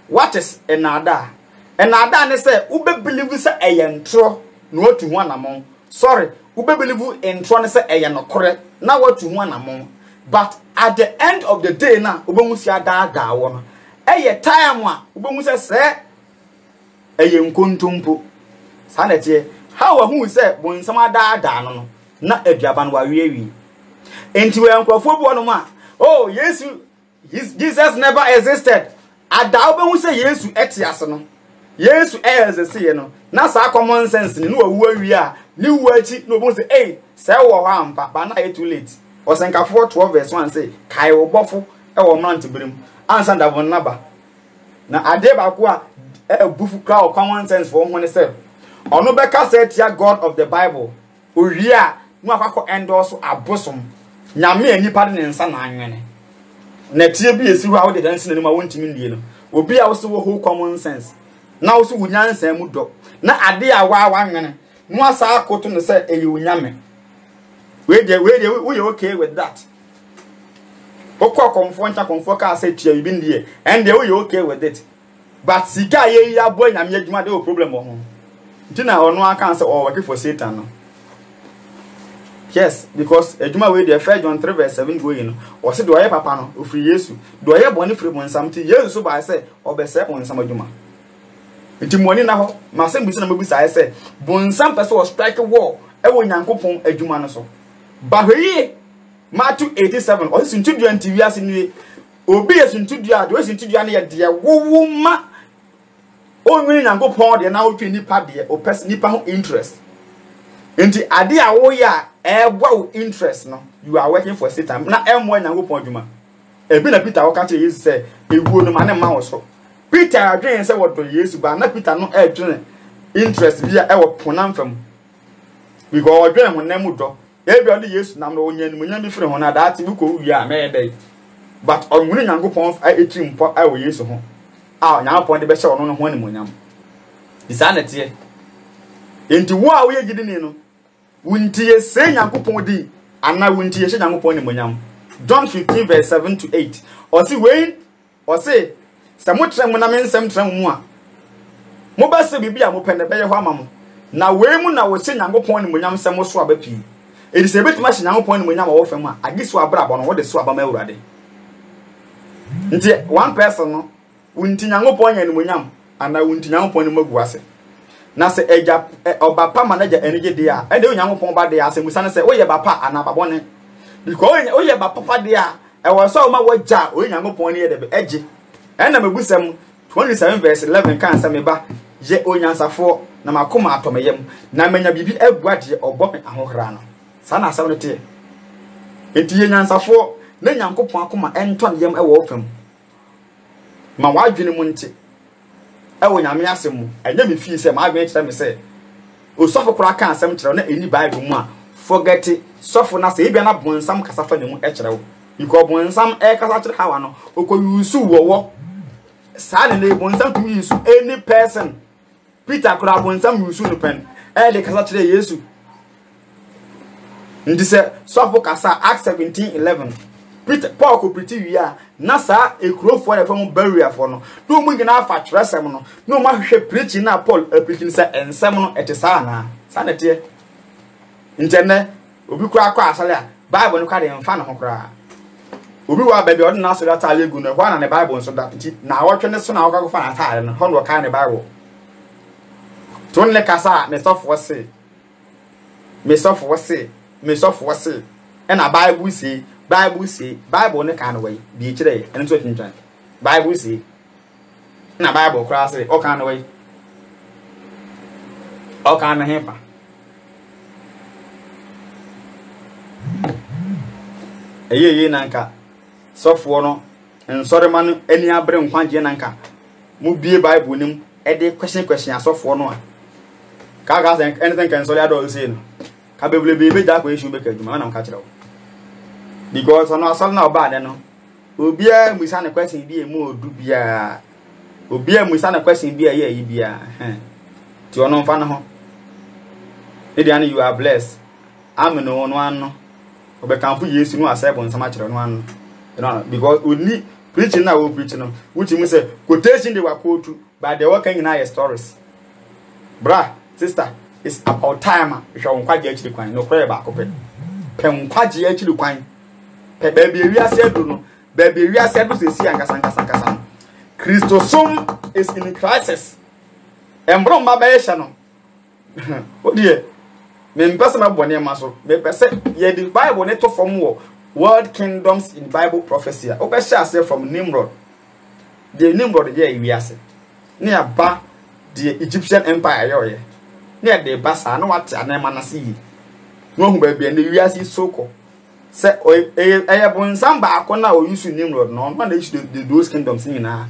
what is enada ne say ube believe say eyentro no otu ho anamon sorry ube believe entro ne say eyenokore na watu ho anamon but at the end of the day na obenwu si ada wo no eye time a obenwu say eyenkontompo sa na tie how hu say bonsam ada no na aduaba no wa wi enti we enkrofo bi wono ma oh Jesus never existed ada obenwu say Yesu etiase no Yesu as say no na sa common sense ni no awu awi a ni wu achi no bo say eh say wo ha ampa ba na too late osenkafo 12 verse 1 say kai wo bofo e wo mrant birim ansa da bon naba na ade ba ko a bufu kra o common sense for ho ne say ono be ka say tia God of the Bible owi a no akako endorse abosom nyame anipa de nsa na anwene na tie bi esi wa wo de danse na ma wontimi ndie no obi a wo so wo common sense na wo so wunyansa mu do na ade a wa nwene no asa akoto no say eyi unyame we okay with that okwa komfo ncha komfo ka say tia bi ndie and we okay with it but sika ye ya bo nyame adwuma de o problem ho ntina ono aka say o work for Satan no. Yes, because adwuma we dey 1 John 3 verse 7 go yin o say do ye papa no ofri Yesu do ye boni free bon samti Yesu so ba say obese bon sam adwuma nti moni na ho ma say bi say na mabusa ay say bon sam person was strike war e wo Nyankopon adwuma no so ba hwe Matthew 87 o say ntudua ntiwi ase ni obi yesu ntudua do yesu ntudua na ye de wowo ma o nwi Nyankopon de na otwe nipa de o person nipa ho interest nti ade a wo ya wow interest no you are working for Satan na emwo Nyankopon adwuma ebi na Peter wo ka che Yesu say eguo no ma ne ma wo so Peter adwen say what do Yesu ba na Peter no adwen interest bia e wo ponam fam because adwen mo nem do ebi o de Yesu nam no onya ni nya bi fire ho na da ati bi ko wi a me dey but onwuni Nyankopon etrim po a wo Yesu ho a Nyankopon de be hye ono no ho ni mo nyam isanete enti wo a wo ye gidi ni no wuntie se Nyankopon di ana wuntie hye Nyankopon ni mo nyam John 15 verse 7 to 8 o si we o si se mo trem na me nsem trem mu a mo ba se bibia mo pene be ye ho amamo na we mu na wo hye Nyankopon ni mo nyam se mo so abapi edi se betima hye Nyankopon ni mo nyam wo fam a agiso abrabo no wo de so abama awurade nti one person no wunti Nyankopon nya ni mo nyam ana wunti Nyankopon ni magu ase na se eja oba pa manager enige de a e de Nyankopon ba de ase musa ne se oye ba pa ana babone because oye ba papa de a e wo so ma waja oye Nyankopon ne ye de be eje na mebusam 27 verse 11 kan se me ba ye onyansafo na makoma atomeyem na manya bibi aguade obo me ahohra no sa na asem ne te enti ye nyansafo na Nyankopon akoma enton yem e wo fam ma wadwene mu nti e wo nyame asem mu anya me fie se ma adwen kire me se osofo kura kan asem kire na eni bible mu a forget sofo na se ebia na bonsam kasafa ne mu e kire wo because bonsam e kasa kire hawa no okoyusu wo sa ne bonsam to yusu any person Peter kura bonsam yusu no pen e de kasa kire Yesu ndi se sofo kasa Acts 17:11 Peter Paul ko priti wi a na sa ekurofo na fam barrier for no no mu ngina afa tresem no no ma hwehwe preach na Paul preaching say ensem no etesa na sa na tie intene obi kura akwa asale a Bible no ka de mfa na ho kura obi wa ba bi odina asole atale egu no ho na ne Bible nso da ti na awotwe ne so na wo ka fa na atale no ho no ka ne Bible ton le kasa me sofo se and a Bible say Bible ne kan way bi kire en so tintan Bible say na Bible class o kan way o kan na hepa eye nanka sofo no ensore man ani abre nkwanje nanka mu bie Bible nim e de question asofo no a ka say anything can so ado say no ka bebele be ja ko issue be ka duma na nka kire because ono asol na oba de no obia musa ne question bi emu odu bia obia musa ne question bi aye yi bia ti ono mfa na ho e dey you are blessed amen no no anno obekanfo Yesu no asebo nsama kire no anno no because only preaching na we preach no which means say quotation they were quote but they were kind na stories bra sister it's about time we shall nkwaje akiri kwan no prayer ba ko pe nkwaje akiri kwan baby wiase do no baby wiase do se si ankasa Christosum is in crisis embro mba ba yesha no odie me mpese ma bone ma so me pese ye the Bible ne to from world kingdoms in Bible prophecy o be share say from Nimrod the Nimrod ye wiase ne aba the Egyptian Empire yoye near the basa no what anema see no baby and the wiase soko say bon samba akona o use Nimrod no man they those kingdoms na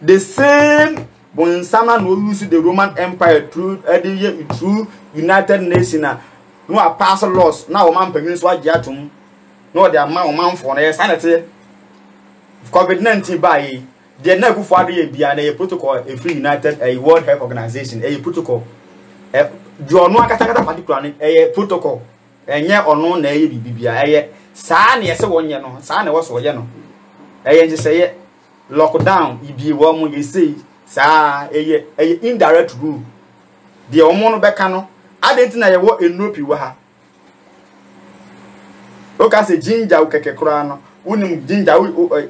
the same bon sama no use the Roman Empire through United Nations no a pass laws na o man pagin so agiatum no the man for na sanity COVID-19 by the na go for the bia na protocol a free United a World Health Organization a protocol do no akata particular a protocol enye ono na ye bibia eye saa na yese wonye no saa na woso ye no eye nje seye lockdown ibi wo mo ye sei saa eye indirect rule de omo no beka no adenti na ye wo enopi wo ha o ka se ginger ukeke kura no unim ginger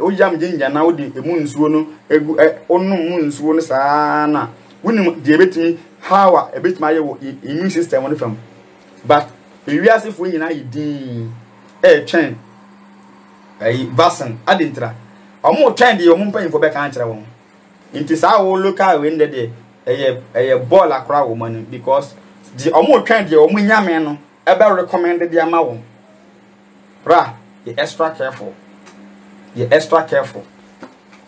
o yam ginger na wo de emu nsuo no egu onu mu nsuo no saa na unim de betimi how ebetimi aye wo immune system no fam but we are for nyina yidin twen vaccine adentra omo twen de omo mpan fo be kan kire won nti saa wo local we ndede eye ball akra wo man because the omo twen de omo nyame no e be recommend de ama won bra you extra careful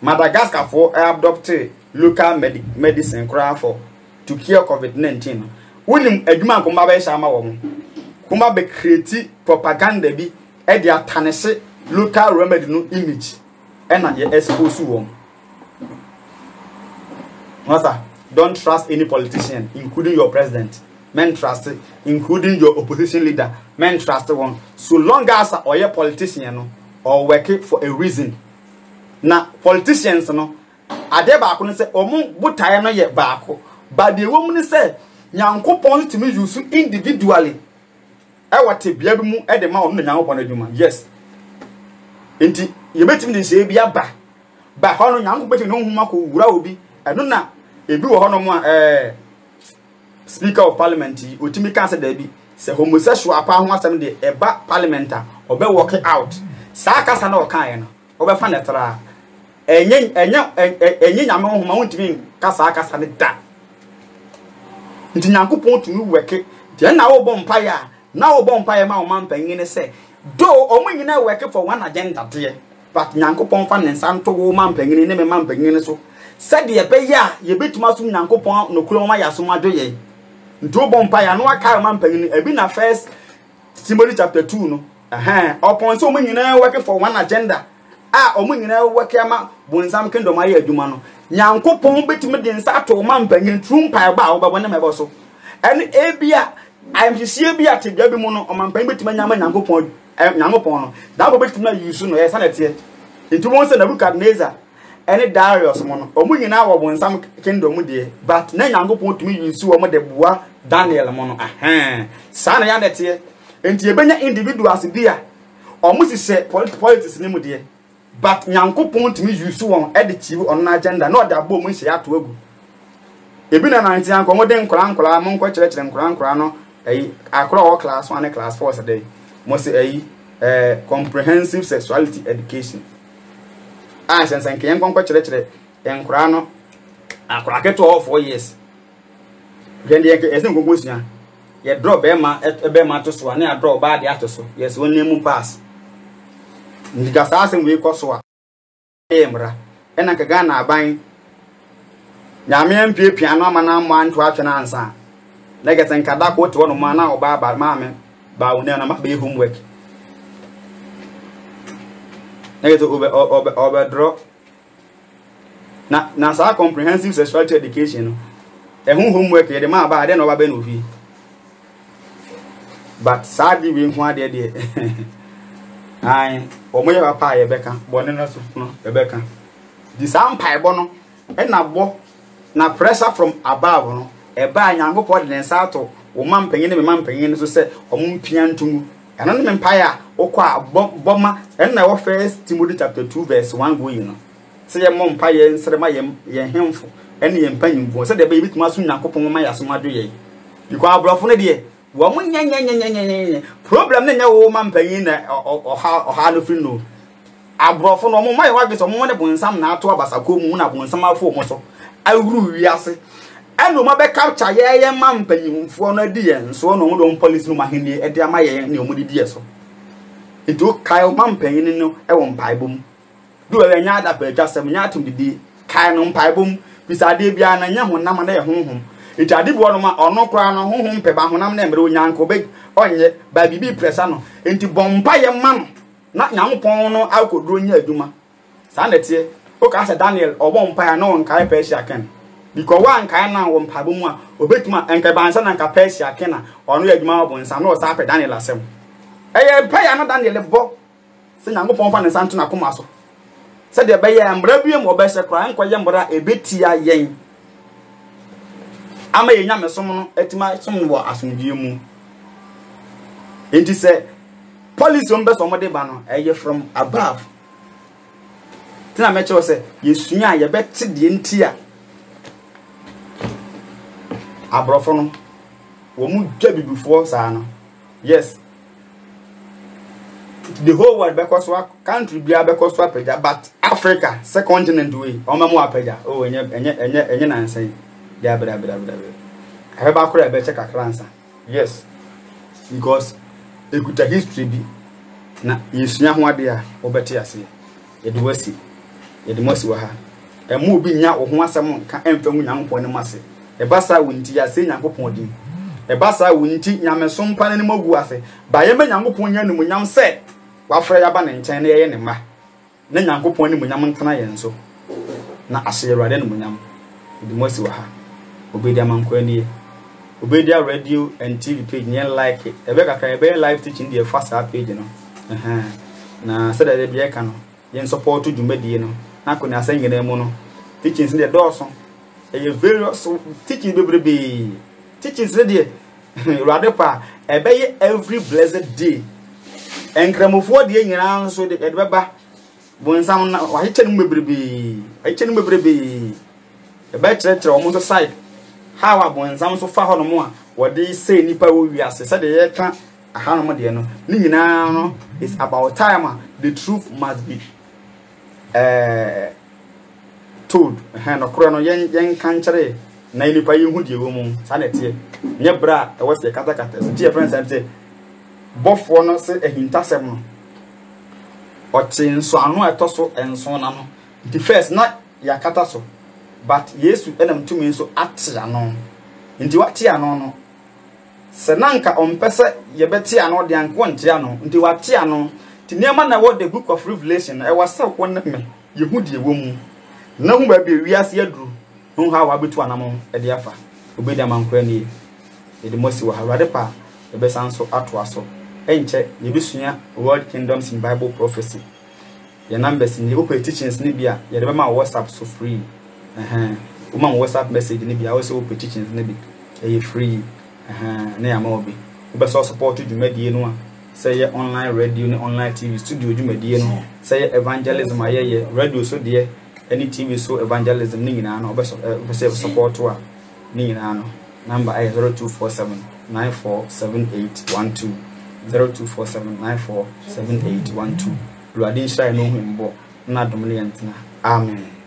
Madagascar for adopt local medicine kra for to cure COVID-19 wonim adwuma ko ba sha ama wo kuma be create propaganda bi e de atanese local remedy no image e na ye expose won Masa, don't trust any politician including your president men trust including your opposition leader men trust one so long as oye politician no or work for a reason na politicians no ade ba ko no say omo butaye no ye ba ko but the woman ni say nyankopon to me use individually I want to be able to add the mount on the yes. Inti, you bet me say be a ba. But how no young betting no mako will be. I don't know. If you are Speaker of Parliament, Utimi Cancer Debbie, say homosexual upon one Sunday, a back parliamentar, or be walking out. Sakas and all kind, over Fanatra. A yen among mountain Casakas and that. Inti Yankupon to me work it. Then our bonfire. Now bonfire ma man pengine say do omunyina work for one agenda there but nyankopon fa ne santo wo man pengine ne me man pengine so said ye be ya ye betuma so nyankopon no kuro ma yaso ma doye ndo bonfire no aka man pengine ebi na first Timothy chapter 2 no upon so omunyina work for one agenda omunyina work ama bonsam kingdom aye adwuma no nyankopon betumi de nsato man pengine trum pa ba wo ba wona me bo so and ebia I am see be at Gabi Mono or man paying to my Yankopon, Yankopon. Now, bet to use no sanity. Into once and a book at Neza, any Darius Mono, or moving an hour when some kingdom dear, but no Yankopon to me you sue the bois Daniel Mono. Sana Yanity, and Tibena individuals dear, almost say politics name dear, but Yankopon to me you sue on edit you on an agenda, not that boom we say at work. Ebina 19 komoden kran mon kwa chire kran no akra class 1 and class 4 today must comprehensive sexuality education sense ken kwa chire kran no akra keto 4 years when dey esen gogosia ye draw be ma to so na draw ba dey ato so yes won name pass ndiga sa asem we koso a emra ena ka Ghana aban nyame mpie no amana mo anto atwe na ansa na geten kada ko to no ma na oba ba ma me ba woni na ma be homework na geto obe draw na sa comprehensive sexuality education no homework ye de ma ba de no ba be no fi but sadly we hu ade de ai omo ye papa ye beka bone na so no ye beka di sam pai bo no e na bo na pressure from above no e ba Nyankopon de nsa ato wo man panyin me man panyin so se omo mpia ntumu eno ne mpaya okwa boma en na wo first Timothy chapter 2 verse 1 go yin no se ye mo mpaya nsere ma ye hemfo en ye mpanyimfo se de ba yibituma so Nyankopon ma yaso ma do ye biko abrofo ne de wo mo nyanya problem ne nya wo man panyin na oha no free no abrofo no mo ma ye wagbe so mo ne bonsam na ato abasako mu na bonsam afo mo so awuru wiase eno ma be capture ye man panyimfo no di yen so no mo police no maheni e de ama ye ne omo di so into kai man panyin no e wo mpaibom do we nya ada pa twasem nya atum di kai no mpaibom bisa de bia na nya honam na ye honhom into ade bo no ma ono kra no honhom pe ba honam na emre onyanko be onye ba bibi pressa no into bompa ye man na nyampon no akoduro nya aduma sa na tie o ka se Daniel obompa ya no nkai pa Asia ken because one kind na wo mpabo mu a obetuma enka bansa na nka Persia kena ono adwuma obonsa na o sa pe Daniel asem eye pa ya na Daniel bo se nyankopon fa ne santo na koma so se de be ya mbra biem obese kra enkoye mbra ebetia yen ama ye nyame som no etima som no asomdie mu enti se police on be so mo de ba no eye from above tina me che se yesunya ye beti de ntia abrofo no wo mu dwa bibifo saa no yes the whole world because what country bia because what peja but Africa second continent way o ma mu apeja o enye na nsan dia bra e ba kura be che kakransa yes because ekuta history bi na yesunya ho ade a obete ase ye de wasi ye de mosi wa ha e mu bi nya wo ho asem ka emfa mu nyankopon ne mase e basa wunti ya se nyankopon din e basa wunti nyamesom pa ne mogu ase ba ye me nyankopon nya ne munyam se wafra ya ba ne nchen ne ye ne ma ne nyankopon ne munyam ntana ye nso na ahyerade ne munyam de mosi wa ha obedia manko ani obedia radio and TV page ne like e be kakra e be live teaching the first page no na se da de bia ka no ye support dwumadie no na ko ne asanyene mu no teachings ne dawson a various teaching bebrebe teachings de radepa ebe every blessed day enkramofo de nyina nso de beba bonsam na wa hiche no bebrebe ebe chire omo so side how abonsam so fa ho no mo a wode say nipa wo wiase se de ye ka aha no mo de no ni nyina no is about time the truth must be told no kro no yen kan kire na nipa yi hu die wo mu sa na tie nye bra e wo se kata tie friends am say bofo no se ehintasem no o tin so anu etoso enso na no the first na ya kata so but Yesu enam tumi so atia no ndi wati ano no se nanka ompese ye beti ano de anko ntia no ndi wati ano ti niema na wo the book of Revelation e wasa ko ne me ye hu die wo mu na hu ba bi wiase aduru hu ha wa betu anam e de afa obedi amanko ani e de mosi wa ha pa e be sanso ato aso enche ye bisua World Kingdoms in Bible Prophecy your numbers in the teachings ni bia ye de ma WhatsApp so free uma WhatsApp message ni bia also teachings ni bi e free na ya ma obi ube so support dwumadie no a say ye online radio ni online TV studio dwumadie no say ye evangelism aye radio so de any TV so evangelism ni nyina no ube so support wa ni nyina no number 0247 947812 0247947812 Luadin shine no himbo na domle yentina amen.